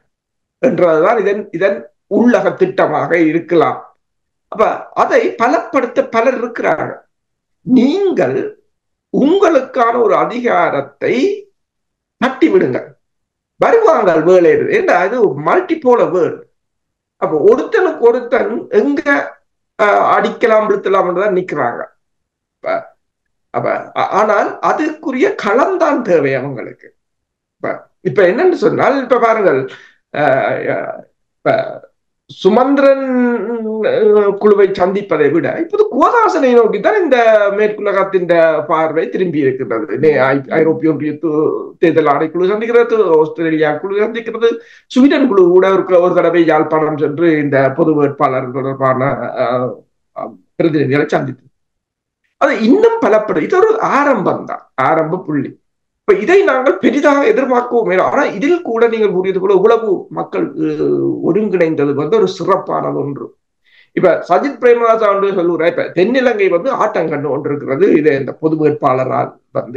என்றதுதான் இதன் உள்ளக திட்டமாக இருக்கலாம். அப்ப அதை பலப்படுத்த பலர் இருக்கிறார்கள். நீங்கள் உங்களுக்கான ஒரு அதிகாரத்தை தட்டி விடுங்கள், வருவாங்கள் வேலை. ஏன்னா இது மல்டிபோல வேர்ல்ட். அப்ப ஒருத்தனுக்கு ஒருத்தன் எங்க அடிக்கலாம் விழுத்தலாம் தான் நிக்கிறாங்க. ஆனால் அதுக்குரிய களம்தான் தேவை அவங்களுக்கு. இப்ப என்னன்னு சொன்னால், இப்ப பாருங்கள், சுமந்திரன் குழுவை சந்திப்பதை விட இப்போது கோதாசனை நோக்கித்தான் இந்த மேற்குலகத்தின் பார்வை திரும்பி இருக்கின்றது. ஐரோப்பிய ஒன்றிய தேர்தல் ஆணைக்குழு சந்திக்கிறது, ஆஸ்திரேலியா குழு சந்திக்கிறது, ஸ்வீடன் குழு கூட ஒரு தடவை யாழ்ப்பாணம் சென்று இந்த பொது வேட்பாளர் தொடர்பான பிரதிநிதிகளை சந்தித்து அது இன்னும் பலப்படும். இது ஒரு ஆரம்பம் தான், ஆரம்ப புள்ளி. இப்ப இதை நாங்கள் பெரிதாக எதிர்பார்க்கவும். ஆனா இதில் கூட நீங்கள் கூறியது போல உளவு மக்கள் ஒருங்கிணைந்தது ஒரு சிறப்பானது ஒன்று. இப்ப சஜித் பிரேமதாசா சொல்லுற, இப்ப தென்னிலங்கை ஆட்டம் கண்டு கொண்டிருக்கிறது. இதை இந்த பொது வேட்பாளரால்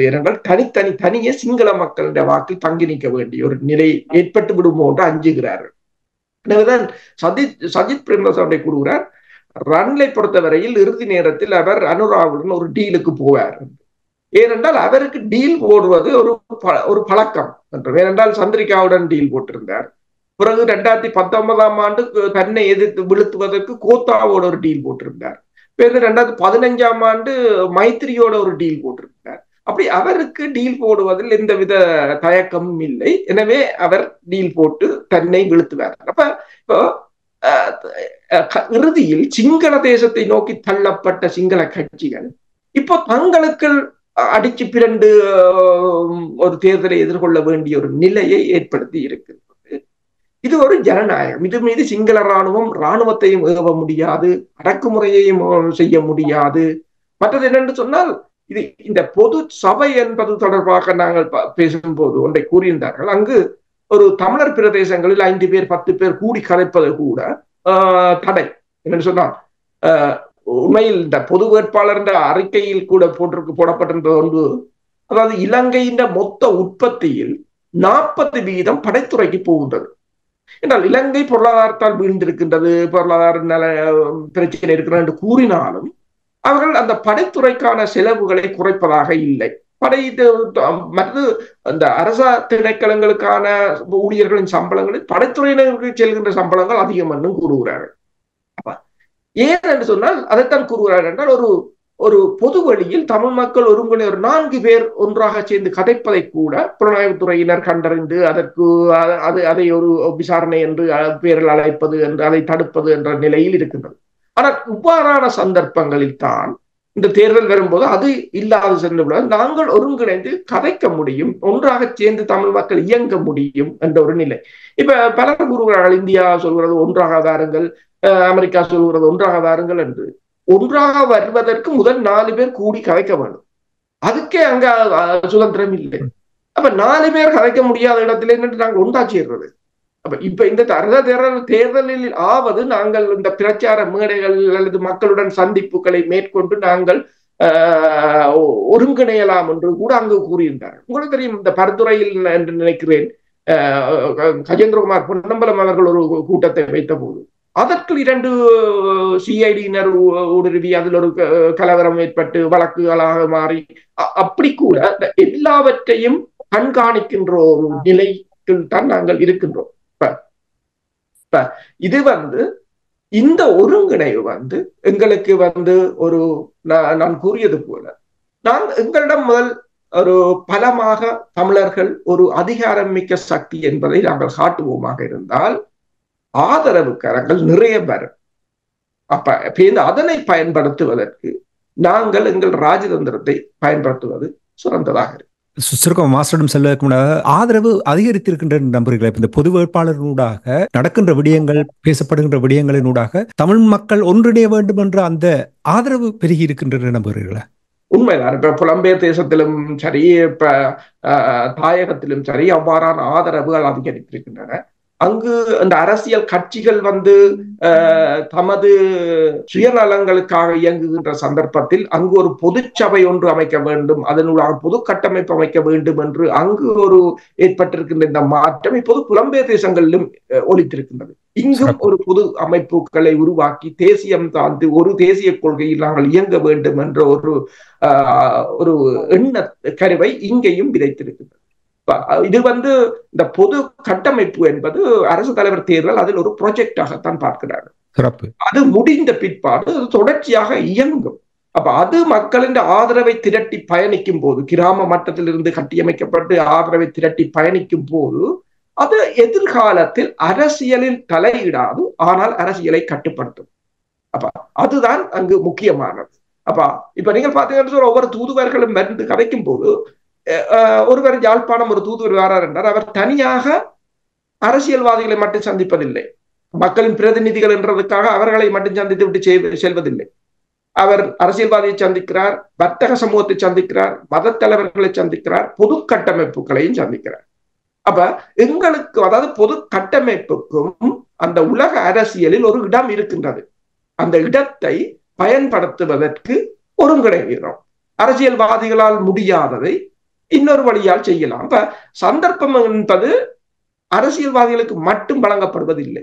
இரண்டால் தனியே சிங்கள மக்களுடைய வாக்கில் தங்கி நிற்க வேண்டிய ஒரு நிலை ஏற்பட்டு விடுமோ என்று அஞ்சுகிறார்கள். எனவேதான் சஜித் பிரேமதாசா கூறுகிறார், ரன்லை பொறுத்தவரையில் இறுதி நேரத்தில் அவர் அனுராவுடன் ஒரு டீலுக்கு போவார். ஏனென்றால் அவருக்கு டீல் போடுவது ஒரு பழக்கம் என்று. ஏனென்றால் சந்திரிகாவுடன் டீல் போட்டிருந்தார். பிறகு 2019ஆம் ஆண்டு தன்னை எதிர்த்து விழுத்துவதற்கு கோத்தாவோட ஒரு டீல் போட்டிருந்தார். பிறகு 2015ஆம் ஆண்டு மைத்திரியோட ஒரு டீல் போட்டிருந்தார். அப்படி அவருக்கு டீல் போடுவதில் எந்தவித தயக்கமும் இல்லை. எனவே அவர் டீல் போட்டு தன்னை விழுத்துவார். அப்ப இப்போ இறுதியில் சிங்கள தேசத்தை நோக்கி தள்ளப்பட்ட சிங்கள கட்சிகள் இப்போ தங்களுக்கு அடிச்சு பிறண்டு ஒரு தேர்தலை எதிர்கொள்ள வேண்டிய ஒரு நிலையை ஏற்படுத்தி இருக்கிறது. இது ஒரு ஜனநாயகம். இது மீது சிங்கள இராணுவத்தையும் ஏவ முடியாது, அடக்குமுறையையும் செய்ய முடியாது. மற்றது என்னென்று சொன்னால், இது இந்த பொது சபை என்பது தொடர்பாக நாங்கள் பேசும்போது ஒன்றை கூறியிருந்தார்கள். அங்கு ஒரு தமிழர் பிரதேசங்களில் 5 பேர் 10 பேர் கூடி கதைப்பது கூட தடை. என்னன்னு சொன்னால், உண்மையில் இந்த பொது வேட்பாளர் அறிக்கையில் கூட போடப்பட்டிருந்த ஒன்று, அதாவது இலங்கையின் மொத்த உற்பத்தியில் 40% படைத்துறைக்கு போகின்றது. என்றால் இலங்கை பொருளாதாரத்தால் வீழ்ந்திருக்கின்றது, பொருளாதார நல பிரச்சனை இருக்கிறது என்று கூறினாலும் அவர்கள் அந்த படைத்துறைக்கான செலவுகளை குறைப்பதாக இல்லை. மற்ற அந்த அரச திணைக்களங்களுக்கான ஊழியர்களின் சம்பளங்களில் படைத்துறையினருக்கு செல்கின்ற சம்பளங்கள் அதிகம் என்று கூறுகிறார்கள். ஏன் என்று சொன்னால் அதைத்தான் கூறுகிறார்கள் என்றால், ஒரு பொது வழியில் தமிழ் மக்கள் ஒருங்கிணை ஒரு 4 பேர் ஒன்றாக சேர்ந்து கதைப்பதை கூட புலனாய்வுத்துறையினர் கண்டறிந்து அதற்கு அதை ஒரு விசாரணை என்று பேரில் அழைப்பது என்று அதை தடுப்பது என்ற நிலையில் இருக்கின்றது. ஆனால் இவ்வாறான சந்தர்ப்பங்களில் தான் இந்த தேர்தல் வரும்போது அது இல்லாது சென்று நாங்கள் ஒருங்கிணைந்து கதைக்க முடியும், ஒன்றாக சேர்ந்து தமிழ் மக்கள் இயங்க முடியும் என்ற ஒரு நிலை. இப்ப பலர் கூறுகிறார்கள், இந்தியா சொல்கிறது ஒன்றாக வாருங்கள், அமெரிக்கா சொல்கிறது ஒன்றாக வாருங்கள் என்று. ஒன்றாக வருவதற்கு முதல் 4 பேர் கூடி கதைக்க வேண்டும். அதுக்கே அங்க சுதந்திரம் இல்லை. அப்ப 4 பேர் கதைக்க முடியாத இடத்துல நின்று நாங்கள் ஒன்றா சேர்றது. அப்ப இப்ப இந்த தேர்தலில் ஆவது நாங்கள் இந்த பிரச்சார மேடைகள் அல்லது மக்களுடன் சந்திப்புகளை மேற்கொண்டு நாங்கள் ஒருங்கிணையலாம் என்று கூட அங்கு கூறியிருந்தார்கள். உங்களுக்கு தெரியும், இந்த பரிந்துரையில் என்று நினைக்கிறேன் கஜேந்திரகுமார் பொன்னம்பலம் அவர்கள் ஒரு கூட்டத்தை வைத்த போது அதற்கு 2 சிஐடியினர் ஊடுருவி அதில் ஒரு கலவரம் ஏற்பட்டு வழக்குகளாக மாறி அப்படி கூட எல்லாவற்றையும் கண்காணிக்கின்ற ஒரு நிலையில் தான் நாங்கள் இருக்கின்றோம். இது இந்த ஒருங்கிணைவு எங்களுக்கு ஒரு நான் கூறியது போல எங்களிடம் முதல் ஒரு பலமாக தமிழர்கள் ஒரு அதிகாரம் மிக்க சக்தி என்பதை நாங்கள் காட்டுவோமாக இருந்தால் ஆதரவு கரங்கள் நிறைய வரும். அப்ப அதனை பயன்படுத்துவதற்கு நாங்கள் எங்கள் ராஜதந்திரத்தை பயன்படுத்துவது சிறந்ததாக இருக்கு. சுருக்கம் மாஸ்டரிடம் செல்வதற்கு முன்னாக ஆதரவு அதிகரித்திருக்கின்ற நம்புகிறீர்கள். இந்த பொது வேட்பாளர்களூடாக நடக்கின்ற விடயங்கள், பேசப்படுகின்ற விடயங்களினூடாக தமிழ் மக்கள் ஒன்றிணைய வேண்டும் என்ற அந்த ஆதரவு பெருகி இருக்கின்ற நம்புகிறீர்களா? உண்மைதான். இப்ப புலம்பெயர் தேசத்திலும் சரி, இப்ப தாயகத்திலும் சரி அவ்வாறான ஆதரவுகள் அதிகரித்திருக்கின்றன. அங்கு அந்த அரசியல் கட்சிகள் தமது சுயநலங்களுக்காக இயங்குகின்ற சந்தர்ப்பத்தில் அங்கு ஒரு பொது சபை ஒன்று அமைக்க வேண்டும், அதனூடாக பொது கட்டமைப்பு அமைக்க வேண்டும் என்று அங்கு ஒரு ஏற்பட்டிருக்கின்ற இந்த மாற்றம் இப்போது புலம்பெயர் தேசங்களிலும் ஒலித்திருக்கின்றது. இங்கும் ஒரு பொது அமைப்புகளை உருவாக்கி தேசியம் சார்ந்து ஒரு தேசிய கொள்கையில் நாங்கள் இயங்க வேண்டும் என்ற ஒரு எண்ண கருவை இங்கேயும் விதைத்திருக்கின்றது. இது இந்த பொது கட்டமைப்பு என்பது அரசு தலைவர் தேர்தல் அதில் ஒரு ப்ராஜெக்டாகத்தான் பார்க்கிறார்கள். அது முடிந்த பிற்பாடு தொடர்ச்சியாக இயங்கும். அப்ப அது மக்களின் ஆதரவை திரட்டி பயணிக்கும் போது, கிராம மட்டத்திலிருந்து கட்டியமைக்கப்பட்டு ஆதரவை திரட்டி பயணிக்கும் போது அது எதிர்காலத்தில் அரசியலில் தலையிடாது, ஆனால் அரசியலை கட்டுப்படுத்தும். அப்ப அதுதான் அங்கு முக்கியமானது. இப்ப நீங்க பாத்தீங்கன்னா ஒவ்வொரு தூதுவர்களும் வந்து கதைக்கும் போது ஒருவர் யாழ்ப்பாணம் ஒரு தூதுவர் வாரார் என்றார், அவர் தனியாக அரசியல்வாதிகளை மட்டும் சந்திப்பதில்லை, மக்களின் பிரதிநிதிகள் என்றதுக்காக அவர்களை மட்டும் சந்தித்து விட்டு செல்வதில்லை. அவர் அரசியல்வாதியை சந்திக்கிறார், வர்த்தக சமூகத்தை சந்திக்கிறார், மத தலைவர்களை சந்திக்கிறார், பொது கட்டமைப்புகளையும் சந்திக்கிறார். அப்ப எங்களுக்கு அதாவது பொது கட்டமைப்புக்கும் அந்த உலக அரசியலில் ஒரு இடம் இருக்கின்றது. அந்த இடத்தை பயன்படுத்துவதற்கு ஒருங்கிணைகிறோம். அரசியல்வாதிகளால் முடியாததை இன்னொரு வழியால் செய்யலாம். இப்ப சந்தர்ப்பம் என்பது அரசியல்வாதிகளுக்கு மட்டும் வழங்கப்படுவதில்லை,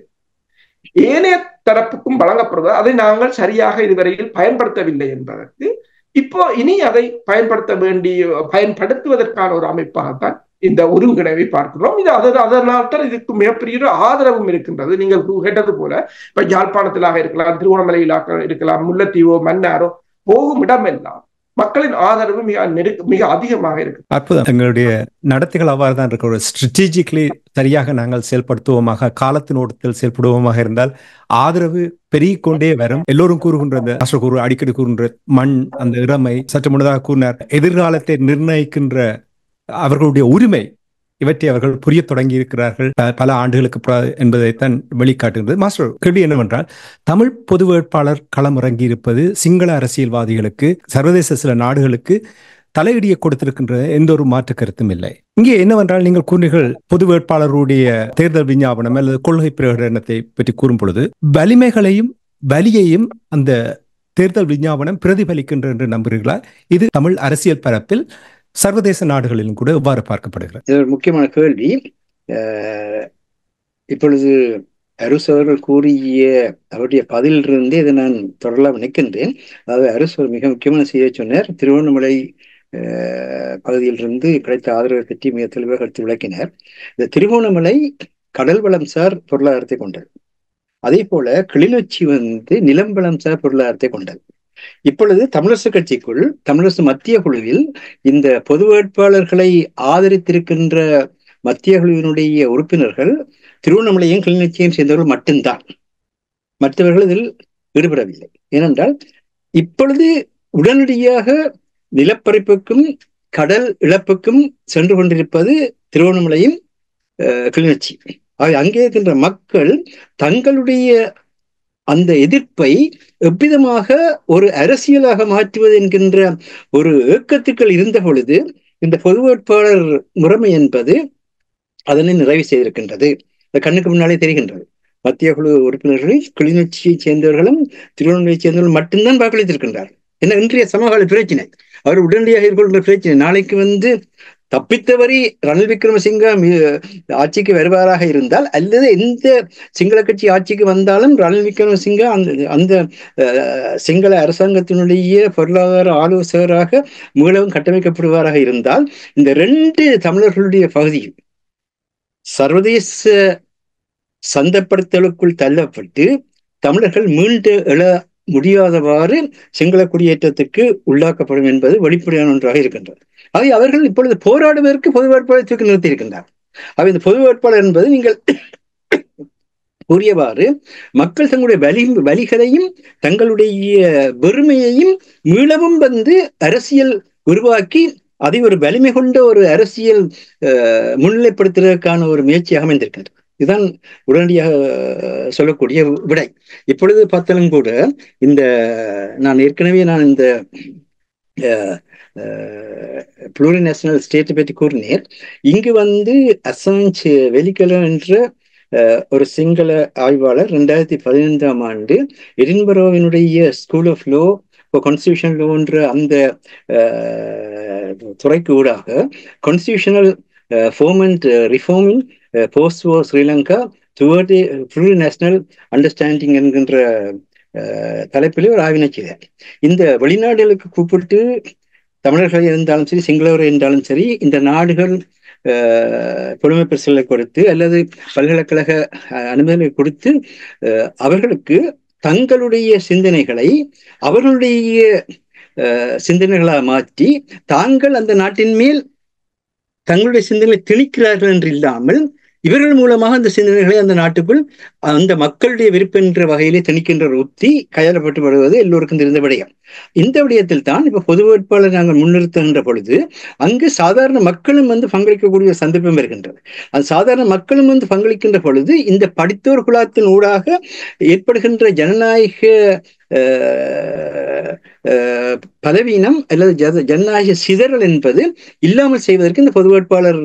ஏனைய தரப்புக்கும் வழங்கப்படுவது. அதை நாங்கள் சரியாக இதுவரையில் பயன்படுத்தவில்லை என்பதற்கு இப்போ இனி அதை பயன்படுத்துவதற்கான ஒரு அமைப்பாகத்தான் இந்த ஒருங்கிணைவை பார்க்கிறோம். இது அதனால்தான் இதுக்கு மிகப்பெரிய ஒரு ஆதரவும் இருக்கின்றது. நீங்கள் கேட்டது போல இப்ப யாழ்ப்பாணத்திலாக இருக்கலாம், திருவண்ணாமலையிலாக இருக்கலாம், முல்லைத்தீவோ மன்னாரோ போகும் இடமெல்லாம் மக்களின் ஆதரவு மிக அதிகமாக இருக்கு. அற்புதம். எங்களுடைய நடத்தைகள் அவ்வாறு தான் இருக்க. ஒரு ஸ்ட்ராட்டஜிக்கலி சரியாக நாங்கள் செயல்படுத்துவோமாக, காலத்தின் ஓட்டத்தில் செயல்படுவோமாக இருந்தால் ஆதரவு பெருகிக்கொண்டே வரும். எல்லோரும் கூறுகின்ற அடிக்கடி கூறுகின்ற மண், அந்த இறமை, சற்று முன்னதாக கூறினார் எதிர்காலத்தை நிர்ணயிக்கின்ற அவர்களுடைய உரிமை, இவற்றை அவர்கள் புரிய தொடங்கி இருக்கிறார்கள் பல ஆண்டுகளுக்கு என்பதைத்தான் வெளிக்காட்டுகிறது. மாஸ்டர், கேள்வி என்னவென்றால், தமிழ் பொது வேட்பாளர் களமிறங்கி இருப்பது சிங்கள அரசியல்வாதிகளுக்கு, சர்வதேச சில நாடுகளுக்கு தலையடியை கொடுத்திருக்கின்ற எந்த ஒரு மாற்று கருத்தும் இல்லை. இங்கே என்னவென்றால், நீங்கள் கூறுகள் பொது வேட்பாளருடைய தேர்தல் விஞ்ஞாபனம் அல்லது கொள்கை பிரகடனத்தை பற்றி கூறும் பொழுது வலிமைகளையும் வலியையும் அந்த தேர்தல் விஞ்ஞாபனம் பிரதிபலிக்கின்ற என்று நம்புகிறீர்களா? இது தமிழ் அரசியல் பரப்பில் சர்வதேச நாடுகளிலும் கூட எவ்வாறு பார்க்கப்படுகிறது? இது ஒரு முக்கியமான கேள்வி. இப்பொழுது அருஸ் அவர்கள் கூறிய அவருடைய பதிலிலிருந்தே இதை நான் தொடரலாம் நினைக்கின்றேன். அதாவது அருஸ் ஒரு மிக முக்கியமான செய்தியை சொன்னார். திருவண்ணாமலை பகுதியிலிருந்து கிடைத்த ஆதரவை பற்றி மிக தெளிவாக எடுத்து விளக்கினார். இந்த திருவண்ணாமலை கடல் வளம் சார் பொருளாதாரத்தை கொண்டது. அதே போல கிளிநொச்சி நிலம் வளம் சார் பொருளாதாரத்தை கொண்டது. இப்பொழுது தமிழரசு கட்சிக்குள், தமிழரசு மத்திய குழுவில் இந்த பொது வேட்பாளர்களை ஆதரித்திருக்கின்ற மத்திய குழுவினுடைய உறுப்பினர்கள் திருவண்ணாமலையும் கிளிநொச்சியும் சேர்ந்தவர்கள் மட்டும்தான். மற்றவர்கள் இதில் ஈடுபடவில்லை. ஏனென்றால் இப்பொழுது உடனடியாக நிலப்பரப்புக்கும் கடல் இழப்புக்கும் சென்று கொண்டிருப்பது திருவண்ணாமலையும் கிளிநொச்சி. அங்கே இருக்கின்ற மக்கள் தங்களுடைய அந்த எதிர்ப்பை எவ்விதமாக ஒரு அரசியலாக மாற்றுவது என்கின்ற ஒரு ஏக்கத்துக்கள் இருந்த பொழுது இந்த பொது வேட்பாளர் முறைமை என்பது அதனை நிறைவு செய்திருக்கின்றது. கண்ணுக்கு முன்னாலே தெரிகின்றது. மத்திய குழு உறுப்பினர்களில் கிளிநொச்சியை சேர்ந்தவர்களும் திருவண்ணாமலையை சேர்ந்தவர்களும் மட்டும்தான் வாக்களித்திருக்கின்றார். என்ன இன்றைய சமகால பிரச்சனை, அவர் உடனடியாக எதிர்கொள்கிற பிரச்சனை. நாளைக்கு தப்பித்தவரை ரணில் விக்ரமசிங்க ஆட்சிக்கு வருவாராக இருந்தால், அல்லது எந்த சிங்கள கட்சி ஆட்சிக்கு வந்தாலும் ரணில் விக்ரமசிங்க அந்த சிங்கள அரசாங்கத்தினுடைய பொருளாதார ஆலோசகராக மீளவும் கட்டமைக்கப்படுவாராக இருந்தால், இந்த 2 தமிழர்களுடைய பகுதியில் சர்வதேச சந்தப்படுத்தலுக்குள் தள்ளப்பட்டு தமிழர்கள் மீண்டு எழ முடியாதவாறு சிங்கள குடியேற்றத்துக்கு உள்ளாக்கப்படும் என்பது வெளிப்படையான ஒன்றாக இருக்கின்றது. ஆகவே அவர்கள் இப்பொழுது போராடுவதற்கு பொது வேட்பாளரை தூக்கி நிறுத்தி இருக்கின்றார். ஆகவே இந்த பொது வேட்பாளர் என்பது நீங்கள் கூறியவாறு மக்கள் தங்களுடைய வலிகளையும் தங்களுடைய வெறுமையையும் மீளவும் அரசியல் உருவாக்கி அதை ஒரு வலிமை கொண்ட ஒரு அரசியல் முன்னிலைப்படுத்துவதற்கான ஒரு முயற்சியாக அமைந்திருக்கின்றது. இதுதான் உடனடியாக சொல்லக்கூடிய விடை. இப்பொழுது பார்த்தாலும் கூட நான் ஏற்கனவே இந்த புளூரிநேஷனல் ஸ்டேட்டை பற்றி கூறினேன். இங்கு அசாஞ்ச் வெலிகல என்ற ஒரு சிங்கள ஆய்வாளர் 2015ஆம் ஆண்டு எடின்பரோவினுடைய school of low constitutional low என்ற அந்த துறைக்கு ஊடாக constitutional form and reforming post war Sri Lanka toward full national understanding என்கின்ற தலைப்பிலே ஒரு ஆய்வினை செய்தார். இந்த வெளிநாடுகளுக்கு கூப்பிட்டு தமிழர்கள் இருந்தாலும் சரி, சிங்களவர் இருந்தாலும் சரி, இந்த நாடுகள் புலமை பரிசுகளை கொடுத்து அல்லது பல்கலைக்கழக அனுமதிகளை கொடுத்து அவர்களுக்கு தங்களுடைய சிந்தனைகளை அவர்களுடைய சிந்தனைகளாக மாற்றி தாங்கள் அந்த நாட்டின் மேல் தங்களுடைய சிந்தனைகளை திணிக்கிறார்கள் என்று இல்லாமல் இவர்கள் மூலமாக அந்த சிந்தனைகளை அந்த நாட்டுக்குள் அந்த மக்களுடைய விருப்பம் என்ற வகையிலே திணிக்கின்ற ஒரு உத்தி கையாளப்பட்டு வருவது எல்லோருக்கும் தெரிந்த விடயம். இந்த விடயத்தில் தான் இப்ப பொது வேட்பாளர் நாங்கள் முன்னிறுத்துகின்ற பொழுது அங்கு சாதாரண மக்களும் பங்களிக்கக்கூடிய சந்தர்ப்பம் இருக்கின்றது. அந்த சாதாரண மக்களும் பங்களிக்கின்ற பொழுது இந்த படித்தோர் குழாத்தின் ஊடாக ஏற்படுகின்ற ஜனநாயக பலவீனம் அல்லது ஜனநாயக சிதறல் என்பது இல்லாமல் செய்வதற்கு இந்த பொது வேட்பாளர்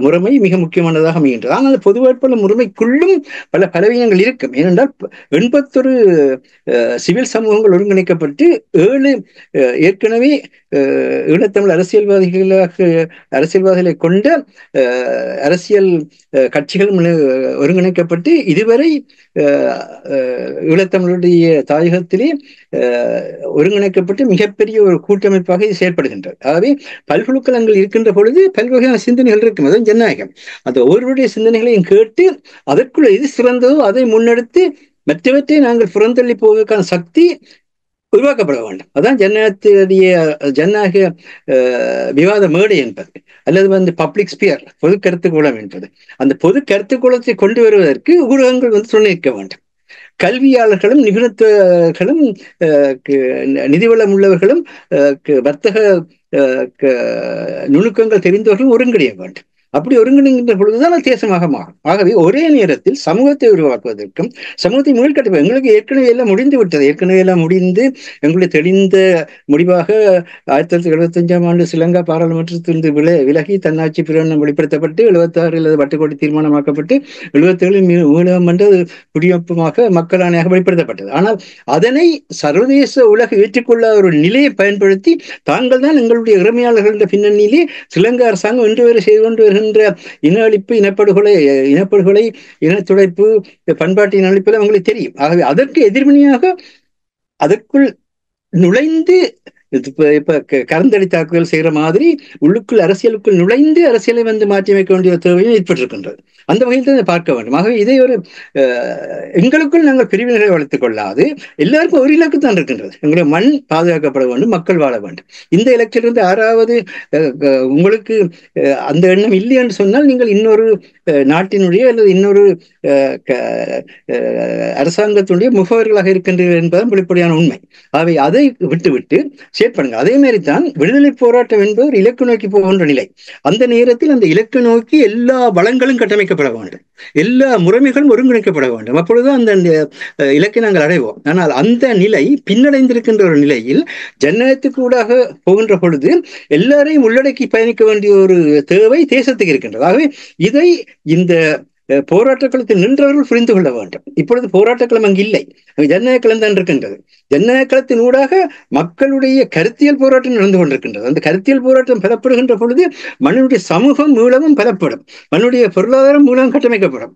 முறைமை மிக முக்கியமானதாக அமைகின்றது. ஆனால் பொது வேட்பாளர் முறைமைக்குள்ளும் பல பலவீனங்கள் இருக்கும். ஏனென்றால் 81 சிவில் சமூகங்கள் ஒருங்கிணைக்கப்பட்டு 7 ஏற்கனவே ஈழத்தமிழ் அரசியல்வாதிகளை கொண்ட அரசியல் கட்சிகள் ஒருங்கிணைக்கப்பட்டு இதுவரை ஈழத்தமிழுடைய தாயகத்திலே ஒருங்கிணைக்கப்பட்டு மிகப்பெரிய ஒரு கூட்டமைப்பாக இது செயல்படுகின்றது. ஆகவே பல்குழுக்கள் இருக்கின்ற பொழுது பல்வகையான சிந்தனைகள் இருக்கும். அதுவும் ஜனநாயகம். அந்த ஒவ்வொருடைய சிந்தனைகளையும் கேட்டு அதற்குள்ள எது சிறந்ததோ அதை முன்னெடுத்து மற்றவற்றை நாங்கள் புறந்தள்ளி போவதற்கான சக்தி உருவாக்கப்பட வேண்டும். அதான் ஜனநாயக விவாத மேடை என்பது, அல்லது பப்ளிக் ஸ்பியர், பொது கருத்துக்கூடம் என்பது. அந்த பொது கருத்துக்கூடத்தை கொண்டு வருவதற்கு ஊடகங்கள் துணை நிற்க வேண்டும். கல்வியாளர்களும் நிபுணத்துவர்களும் நிதிவளம் உள்ளவர்களும் வர்த்தக நுணுக்கங்கள் தெரிந்தவர்களும் ஒருங்கிணைய வேண்டும். அப்படி ஒருங்கிணைகின்ற பொழுதுதான் அது தேசமாக மாறும். ஆகவே ஒரே நேரத்தில் சமூகத்தை உருவாக்குவதற்கும் சமூகத்தை மீள்கட்ட எங்களுக்கு ஏற்கனவே எல்லாம் முடிந்து விட்டது. ஏற்கனவே எல்லாம் முடிந்து எங்களுடைய தெளிந்த முடிவாக 1975ஆம் ஆண்டு ஸ்ரீலங்கா பாராளுமன்றத்திலிருந்து விலகி தன்னாட்சி பிரகடனம் வெளிப்படுத்தப்பட்டு 76 வட்டுக்கோட்டை தீர்மானமாக்கப்பட்டு 77 மீளம் என்று குடியொப்பமாக மக்கள் ஆணையாக வெளிப்படுத்தப்பட்டது. ஆனால் அதனை சர்வதேச உலக ஏற்றுக்கொள்ள ஒரு நிலையை பயன்படுத்தி தாங்கள் தான் எங்களுடைய இறைமையாளர்களுடைய பின்னணியிலே ஸ்ரீலங்கா அரசாங்கம் இன்று வரை செய்து கொண்டு வருகின்ற இன அழிப்பு, இனப்படுகொலை, இனத்துடைப்பு, பண்பாட்டு இன அழிப்பு உங்களுக்கு தெரியும். ஆகவே அதற்கு எதிர்வினையாக அதற்குள் நுழைந்து இப்ப கரந்தடி தாக்குதல் செய்யற மாதிரி உள்ளுக்குள் அரசியலுக்குள் நுழைந்து அரசியலை மாற்றி அமைக்க வேண்டிய தேவையும் ஏற்பட்டிருக்கின்றது. அந்த வகையில் தான் பார்க்க வேண்டும். ஆகவே இதை ஒரு எங்களுக்குள் நாங்கள் பிரிவினரை வளர்த்துக் கொள்ளாது எல்லாருக்கும் ஒரு இலக்கு தான் இருக்கின்றது. எங்களுடைய மண் பாதுகாக்கப்பட வேண்டும், மக்கள் வாழ வேண்டும். இந்த இலக்கிலிருந்து யாராவது உங்களுக்கு அந்த எண்ணம் இல்லை என்று சொன்னால் நீங்கள் இன்னொரு நாட்டினுடைய அல்லது இன்னொரு அரசாங்கத்தினுடைய முகவர்களாக இருக்கின்றீர்கள் என்பதும் வெளிப்படையான உண்மை. அவை அதை விட்டுவிட்டு செயற்படுங்க. அதே மாதிரி தான் விடுதலை போராட்டம் என்பது ஒரு இலக்கு நோக்கி போகின்ற நிலை. அந்த நேரத்தில் அந்த இலக்கு நோக்கி எல்லா வளங்களும் கட்டமைக்கப்பட வேண்டும், எல்லா முறைமைகளும் ஒருங்கிணைக்கப்பட வேண்டும். அப்பொழுதுதான் அந்த இலக்கை நாங்கள் அடைவோம். ஆனால் அந்த நிலை பின்னடைந்திருக்கின்ற ஒரு நிலையில் ஜனநாயகத்துக்கு ஊடாக போகின்ற பொழுது எல்லாரையும் உள்ளடக்கி பயணிக்க வேண்டிய ஒரு தேவை தேசத்துக்கு இருக்கின்றது. ஆகவே இதை இந்த போராட்ட களத்தில் நின்றவர்கள் புரிந்து கொள்ள வேண்டும். இப்பொழுது போராட்ட களம் அங்கு இல்லை, ஜனநாயக களம் தான் இருக்கின்றது. ஜனநாயக களத்தின் ஊடாக மக்களுடைய கருத்தியல் போராட்டம் நடந்து கொண்டிருக்கின்றது. அந்த கருத்தியல் போராட்டம் பலப்படுகின்ற பொழுது மண்ணுடைய சமூகம் மூலமும் பலப்படும், மண்ணுடைய பொருளாதாரம் மூலம் கட்டமைக்கப்படும்,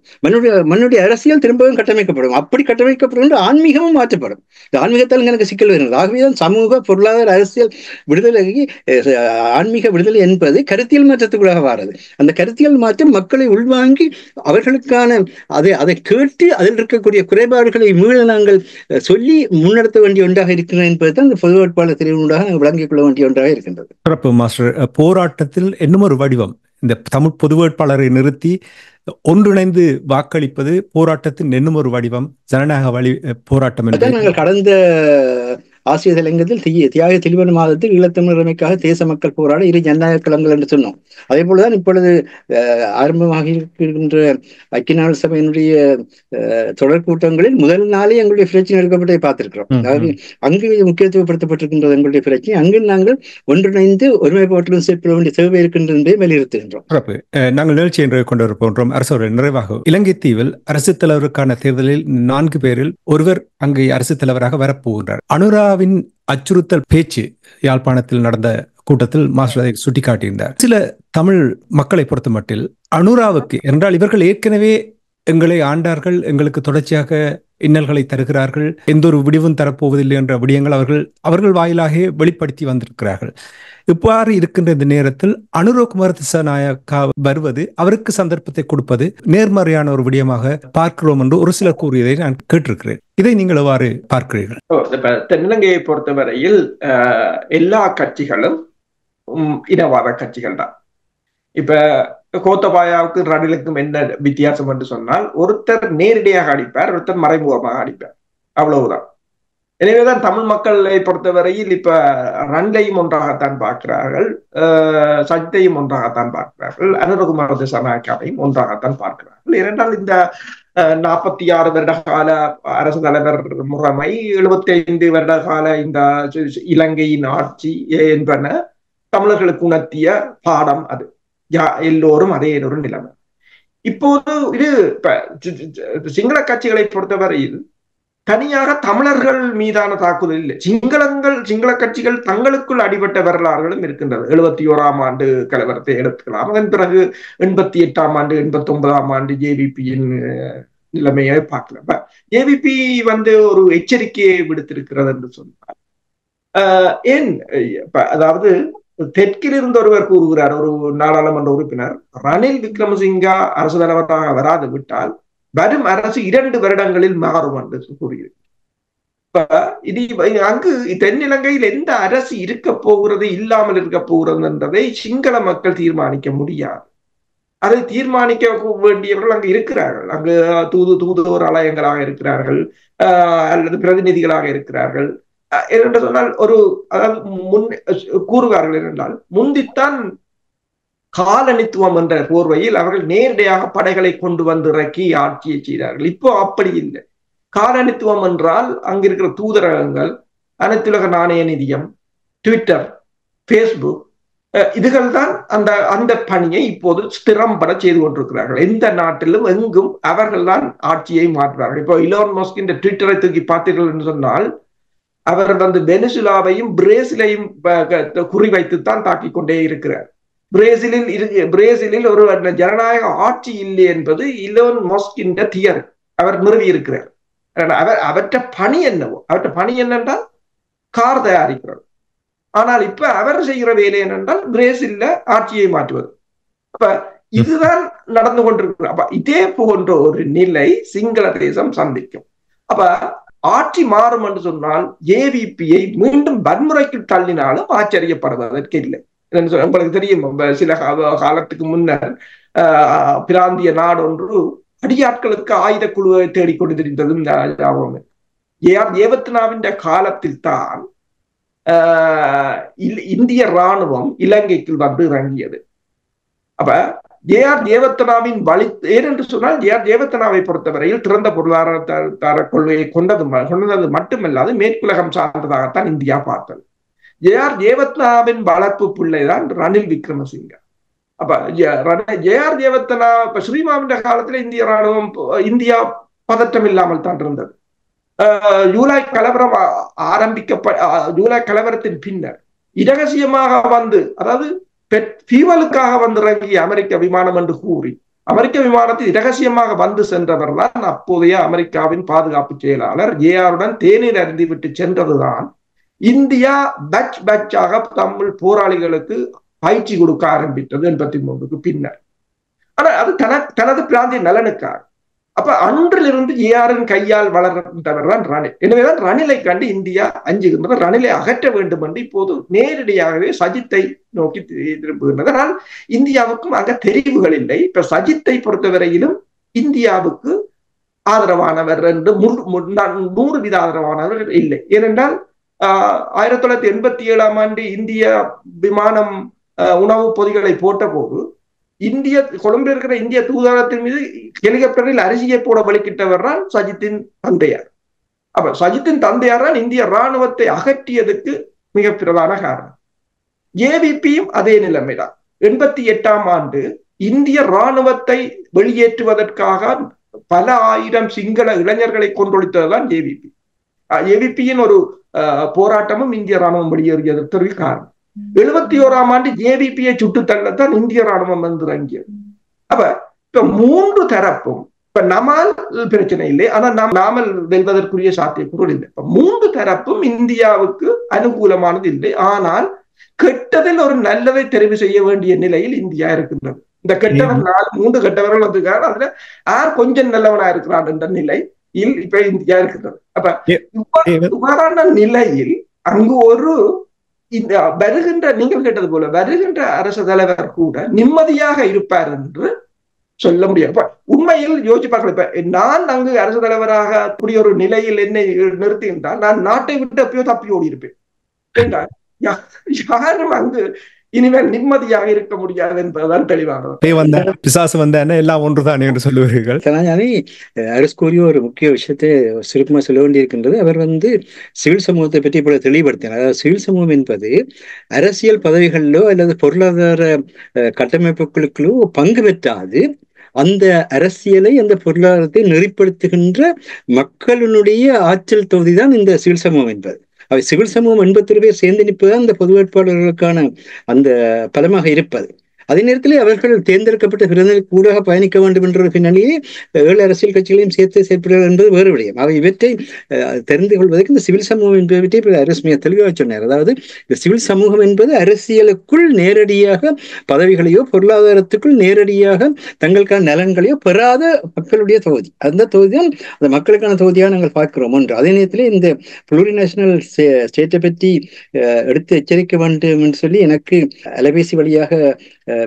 மண்ணுடைய அரசியல் திரும்பவும் கட்டமைக்கப்படும். அப்படி கட்டமைக்கப்படுகின்ற ஆன்மீகமும் மாற்றப்படும். இந்த ஆன்மீகத்தால் எனக்கு சிக்கல் வருகிறது. ஆகவேதான் சமூக பொருளாதார அரசியல் விடுதலை, ஆன்மீக விடுதலை என்பது கருத்தியல் மாற்றத்துக்குள்ளாக வாரது. அந்த கருத்தியல் மாற்றம் மக்களை உள்வாங்கி அவர்களுக்கான அதை கேட்டு அதில் இருக்கக்கூடிய குறைபாடுகளை மீள நாங்கள் சொல்லி முன்னெடுத்த வேண்டிய ஒன்றாக இருக்கிறது என்பதுதான் இந்த பொது வேட்பாளர் தெரிவினூடாக நாங்கள் விளங்கிக் கொள்ள வேண்டிய ஒன்றாக இருக்கின்றது. சிறப்பு மாஸ்டர். போராட்டத்தில் இன்னும் ஒரு வடிவம், இந்த தமிழ் பொது வேட்பாளரை நிறுத்தி ஒன்றிணைந்து வாக்களிப்பது போராட்டத்தின் இன்னும் ஒரு வடிவம், ஜனநாயக போராட்டம். நாங்கள் கடந்த ஆசிரியர் தலைங்கத்தில் தியாக தெளிவன் மாதத்தில் ஈழத்தமிழமைக்காக தேச மக்கள் போராட இரு ஜனநாயக களங்கள் என்று சொன்னோம். அதே போலதான் இப்பொழுது ஆரம்பமாக இருக்கின்ற ஐக்கிய நாடு சபையினுடைய தொடர் கூட்டங்களில் முதல் நாளே எங்களுடைய பிரச்சனை எடுக்கப்பட்டதை பார்த்திருக்கிறோம். அதாவது அங்கு முக்கியத்துவப்படுத்தப்பட்டிருக்கின்றது எங்களுடைய பிரச்சனை. அங்கு நாங்கள் ஒன்றிணைந்து ஒருமைப்பாட்டுடன் செயற்பட வேண்டிய தேவை இருக்கின்றது என்பதை வலியுறுத்துகின்றோம். நாங்கள் நிகழ்ச்சி என்று கொண்டு போன்றோம். அரசு நிறைவாக இலங்கை தீவில் அரசு தலைவருக்கான தேர்தலில் 4 பேரில் ஒருவர் அங்கு அரசு தலைவராக வரப்போகின்றார். அனுராவின் அச்சுறுத்தல் பேச்சு யாழ்ப்பாணத்தில் நடந்த கூட்டத்தில் மாஸ்டர் சுட்டிக்காட்டியிருந்தார். சில தமிழ் மக்களை பொறுத்த மட்டில் அனுராவுக்கு என்றால் இவர்கள் ஏற்கனவே எங்களை ஆண்டார்கள், எங்களுக்கு தொடர்ச்சியாக இன்னல்களை தருகிறார்கள், எந்த ஒரு விடிவும் தரப்போவதில்லை என்ற விடயங்கள் அவர்கள் வாயிலாக வெளிப்படுத்தி வந்திருக்கிறார்கள். இவ்வாறு இருக்கின்ற இந்த நேரத்தில் அனுரகுமார திசாநாயக்கா வருவது, அவருக்கு சந்தர்ப்பத்தை கொடுப்பது நேர்மறையான ஒரு விடயமாக பார்க்கிறோம் என்று ஒரு சிலர் கூறியதை நான் கேட்டிருக்கிறேன். இதை நீங்கள் எவ்வாறு பார்க்கிறீர்கள்? தென்னிலங்கையை பொறுத்தவரையில் எல்லா கட்சிகளும் இனவாத கட்சிகள் தான். இப்ப கோத்தபாயாவுக்கு ரணிலுக்கும் என்ன வித்தியாசம் என்று சொன்னால், ஒருத்தர் நேரடியாக அடிப்பார், ஒருத்தர் மறைமுகமாக அடிப்பார், அவ்வளவுதான். எனவேதான் தமிழ் மக்களை பொறுத்தவரையில் இப்ப ரணிலையும் ஒன்றாகத்தான் பார்க்கிறார்கள், சஜித்தையும் ஒன்றாகத்தான் பார்க்கிறார்கள், அனுரகுமார திசாநாயக்காவையும் ஒன்றாகத்தான் பார்க்கிறார்கள். ஏனென்றால் இந்த 46 வருட கால அரசு தலைவர் முறைமை, 75 வருட கால இந்த இலங்கையின் ஆட்சி என்பன தமிழர்களுக்கு உணர்த்திய பாடம். அது எல்லோரும் அதே ஒரு நிலைமை. இப்போது இது சிங்கள கட்சிகளை பொறுத்தவரையில் தனியாக தமிழர்கள் மீதான தாக்குதல் இல்லை. சிங்கள கட்சிகள் தங்களுக்குள் அடிபட்ட வரலாறுகளும் இருக்கின்றது. 71ஆம் ஆண்டு கலவரத்தை எடுத்துக்கலாம். அதன் பிறகு 88ஆம் ஆண்டு 89ஆம் ஆண்டு ஜேவிபியின் நிலைமையை பார்க்கலாம். ஜேவிபி ஒரு எச்சரிக்கையை விடுத்திருக்கிறது என்று சொன்னார். ஏன் அதாவது தெற்கில் இருந்து ஒருவர் கூறுகிறார், ஒரு நாடாளுமன்ற உறுப்பினர், ரணில் விக்ரமசிங்கா அரசு தலைவராக வராது விட்டால் வரும் அரசு 2 வருடங்களில் மாறும் என்று கூறுகிறது. அங்கு தென்னிலங்கையில் எந்த அரசு இருக்க போகிறது, இல்லாமல் இருக்க போகிறது என்பதை சிங்கள மக்கள் தீர்மானிக்க முடியாது. அதை தீர்மானிக்க வேண்டியவர்கள் அங்கு இருக்கிறார்கள். அங்கு தூதுவர் ஆலயங்களாக இருக்கிறார்கள், அல்லது பிரதிநிதிகளாக இருக்கிறார்கள். என்று சொன்னால் கூறுவார்கள் என்றால், முந்தித்தான் காலனித்துவம் என்ற போர்வையில் அவர்கள் நேரடியாக படைகளை கொண்டு வந்து இறக்கி ஆட்சியை செய்தார்கள். இப்போ அப்படி இல்லை. காலனித்துவம் என்றால் அங்கிருக்கிற தூதரகங்கள், அனைத்துலக நாணய நிதியம், ட்விட்டர், பேஸ்புக், இதுகள் தான் அந்த பணியை இப்போது ஸ்திரம்பட செய்து கொண்டிருக்கிறார்கள். எந்த நாட்டிலும் எங்கும் அவர்கள் தான் ஆட்சியை மாற்றுவார்கள். இப்போ இலோன் மஸ்க் இந்த ட்விட்டரை தூக்கி பார்த்தீர்கள் என்று சொன்னால், அவர் வெனிசுலாவையும் பிரேசிலையும் குறிவைத்துத்தான் தாக்கிக் கொண்டே இருக்கிறார். பிரேசிலில் ஒரு ஜனநாயக ஆட்சி இல்லை என்பது இலோன் மஸ்கின் தியரி. அவர் நிறுவி இருக்கிறார். அவற்ற பணி என்னவோ, அவற்ற பணி என்னென்றால் கார் தயாரிக்கிறது. ஆனால் இப்ப அவர் செய்கிற வேலை என்னென்றால் பிரேசில்ல ஆட்சியை மாற்றுவது. அப்ப இதுதான் நடந்து கொண்டிருக்கிறது. அப்ப இதே போன்ற ஒரு நிலை சிங்கள தேசம் சந்திக்கும். அப்ப ஆட்சி மாறும் என்று சொன்னால் ஏவிபியை மீண்டும் வன்முறைக்கு தள்ளினாலும் ஆச்சரியப்படுவதற்கு இல்லை. உங்களுக்கு தெரியும், சில காலத்துக்கு முன்னர் பிராந்திய நாடு ஒன்று அடியாட்களுக்கு ஆயுத குழுவை தேடிக்கொண்டு தெரிந்ததும் ஏவத்னாவின் காலத்தில் தான் இந்திய ராணுவம் இலங்கைக்கு வந்து இறங்கியது. அப்ப ஏவத்னாவின் வழி ஏனென்று சொன்னால் ஏவத்னாவை பொறுத்தவரையில் திறந்த பொருளாதார கொள்கையை கொண்டது மட்டுமல்லாது மேற்குலகம் சார்ந்ததாகத்தான் இந்தியா பார்த்தது. ஏவத்னாவின் வளர்ப்பு பிள்ளைதான் ரணில் விக்ரமசிங்க. அப்ப ஏவத்னா இப்ப ஸ்ரீமாவின் காலத்துல இந்திய ராணுவம் இந்தியா பதற்றம் இல்லாமல் தான் இருந்தது. ஜூலை கலவரம் ஜூலை கலவரத்தின் பின்னர் இரகசியமாக வந்து, அதாவது ஃபீவலுக்காக வந்து இறங்கிய அமெரிக்க விமானம் என்று கூறி அமெரிக்க விமானத்தில் இரகசியமாக வந்து சென்றவர் தான் அப்போதைய அமெரிக்காவின் பாதுகாப்பு செயலாளர் ஏஆருடன் தேநீர் அருந்திவிட்டு சென்றதுதான் இந்தியா பேட்சாக தமிழ் போராளிகளுக்கு பயிற்சி கொடுக்க ஆரம்பித்தது 83க்கு பின்னர். ஆனா அது தனது பிராந்திய நலனுக்காக. அப்ப அன்றிலிருந்து ஏஆரின் கையால் வளர்ந்தவர் தான் ரணில். எனவேதான் ரணிலை கண்டு இந்தியா அஞ்சுகின்றது. ரணிலை அகற்ற வேண்டும் என்று இப்போது நேரடியாகவே சஜித்தை நோக்கி திரும்புகின்றது. ஆனால் இந்தியாவுக்கும் அங்க தெரிவுகள் இல்லை. இப்ப சஜித்தை பொறுத்தவரையிலும் இந்தியாவுக்கு ஆதரவானவர் என்று 100% ஆதரவானவர் இல்லை. ஏனென்றால் 1987ஆம் ஆண்டு இந்திய விமானம் உணவு பொதிகளை போட்ட போது கொழும்பில் இருக்கிற இந்திய தூதரகத்தின் மீது ஹெலிகாப்டரில் அரிசியை போட வலிக்கிட்டவர் தான் சஜித்தின் தந்தையார். அப்ப சஜித்தின் தந்தையார் தான் இந்திய ராணுவத்தை அகற்றியதுக்கு மிக பிரதான காரணம். ஏவிபியும் அதே நிலைமைதான். 88ஆம் ஆண்டு இந்திய ராணுவத்தை வெளியேற்றுவதற்காக பல ஆயிரம் சிங்கள இளைஞர்களை கொன்றொழித்ததுதான் ஏவிபி. ஏவிபியின் ஒரு போராட்டமும் இந்திய ராணுவம் வெளியேறியதற்கு காரணம். 71ஆம் ஆண்டு ஏவிபியை சுட்டு தள்ளத்தான் இந்திய ராணுவம் வந்து இறங்கியது. அப்ப இப்ப 3 தரப்பும், இப்ப நமால் பிரச்சனை இல்லை, ஆனா நாமல் வெல்வதற்குரிய சாத்தியக்கூறு இல்லை. இப்ப 3 தரப்பும் இந்தியாவுக்கு அனுகூலமானது இல்லை. ஆனால் கெட்டதில் ஒரு நல்லதை தெரிவு செய்ய வேண்டிய நிலையில் இந்தியா இருக்கின்றது. இந்த கெட்டவர் 3 கெட்டவர்கள் வந்துருக்காரு, அதுல யார் கொஞ்சம் நல்லவனா இருக்கிறான் என்ற நிலையில் இப்ப இந்தியா இருக்கின்றது. அப்ப இவ்வாறான நிலையில் அங்கு ஒரு வருகின்ற, நீங்கள் கேட்டது போல வருகின்ற அரசு தலைவர் கூட நிம்மதியாக இருப்பார் என்று சொல்ல முடியாது. உண்மையில் யோசிச்சு பார்க்கல. இப்ப நான் அங்கு அரசு தலைவராக கூடிய ஒரு நிலையில் என்னை நிறுத்துகின்றால் நான் நாட்டை விட்டு எப்பயோ தப்பி ஓடி இருப்பேன் என்றால் யாரும் அங்கு இனிமேல் நிம்மதியாக இருக்க முடியாது என்பதுதான் தெளிவானது. பிசாசு வந்த எல்லாம் ஒன்றுதான் என்று சொல்லுவீர்கள். அரசு கூறிய ஒரு முக்கிய விஷயத்தை சுருக்கமாக சொல்ல வேண்டியிருக்கின்றது. அவர் சிவில் சமூகத்தை பற்றி இப்பொழுது தெளிவுபடுத்தினார். அதாவது சிவில் சமூகம் என்பது அரசியல் பதவிகளிலோ அல்லது பொருளாதார கட்டமைப்புகளுக்கோ பங்கு பெற்றாது அந்த அரசியலை, அந்த பொருளாதாரத்தை நெறிப்படுத்துகின்ற மக்களினுடைய ஆற்றல் தொகுதி தான் இந்த சிவில் சமூகம் என்பது. அவை சிவில் சமூகம் 81 பேர் சேர்ந்து நிற்பதுதான் இந்த பொது வேட்பாளர்களுக்கான அந்த பலமாக இருப்பது. அதே நேரத்தில் அவர்கள் தேர்ந்தெடுக்கப்பட்ட பிரதிநிதிகள் கூட பயணிக்க வேண்டும் என்ற பின்னணியே 7 அரசியல் கட்சிகளையும் சேர்த்து செயற்படுகிறது என்பது வேறு விடயம். அவை இவற்றை தெரிந்து கொள்வதற்கு இந்த சிவில் சமூகம் என்பதை அரசு மிக தெளிவாக சொன்னார். அதாவது இந்த சிவில் சமூகம் என்பது அரசியலுக்குள் நேரடியாக பதவிகளையோ பொருளாதாரத்துக்குள் நேரடியாக தங்களுக்கான நலன்களையோ பெறாத மக்களுடைய தொகுதி. அந்த தொகுதி தான் அந்த மக்களுக்கான தொகுதியாக நாங்கள் பார்க்கிறோம் ஒன்று. அதே நேரத்தில் இந்த புளூரிநேஷனல் ஸ்டேட்டை பற்றி எடுத்து எச்சரிக்க வேண்டும் என்று சொல்லி எனக்கு அலைபேசி வழியாக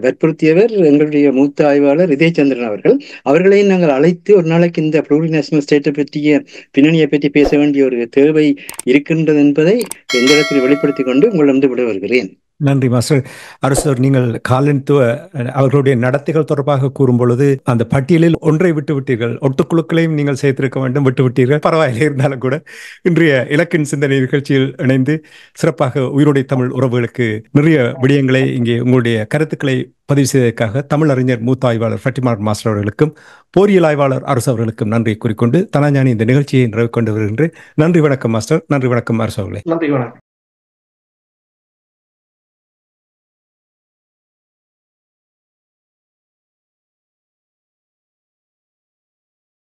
வற்புறுத்தியவர் எங்களுடைய மூத்த ஆய்வாளர் இதயச்சந்திரன் அவர்கள். அவர்களையும் நாங்கள் அழைத்து ஒரு நாளைக்கு இந்த புளூரிநேஷனல் ஸ்டேட்டை பற்றிய பின்னணியை பற்றி பேச வேண்டிய ஒரு தேவை இருக்கின்றது என்பதை எந்த இடத்தில் வெளிப்படுத்திக் கொண்டு உங்களிடம் விட வருகிறேன். நன்றி மாஸ்டர். அரசர், நீங்கள் காலனித்துவ அவர்களுடைய நடத்தைகள் தொடர்பாக கூறும் பொழுது அந்த பட்டியலில் ஒன்றை விட்டு விட்டீர்கள். ஒட்டுக்குழுக்களையும் நீங்கள் சேர்த்திருக்க வேண்டும், விட்டு விட்டீர்கள். பரவாயில்லை, இருந்தாலும் கூட இன்றைய இலக்கின் சிந்தனை நிகழ்ச்சியில் இணைந்து சிறப்பாக உயிரோடை தமிழ் உறவுகளுக்கு நிறைய விடயங்களை இங்கே உங்களுடைய கருத்துக்களை பதிவு செய்ததற்காக தமிழ் அறிஞர் மூத்த ஆய்வாளர் ஃபட்டிமார் மாஸ்டர் அவர்களுக்கும் போரியல் ஆய்வாளர் அரசு அவர்களுக்கும் நன்றி கூறிக்கொண்டு தனஞானி இந்த நிகழ்ச்சியை நிறைவு கொண்டு வருகின்றேன். நன்றி, வணக்கம் மாஸ்டர். நன்றி, வணக்கம் அரசு அவர்களே. நன்றி, வணக்கம்.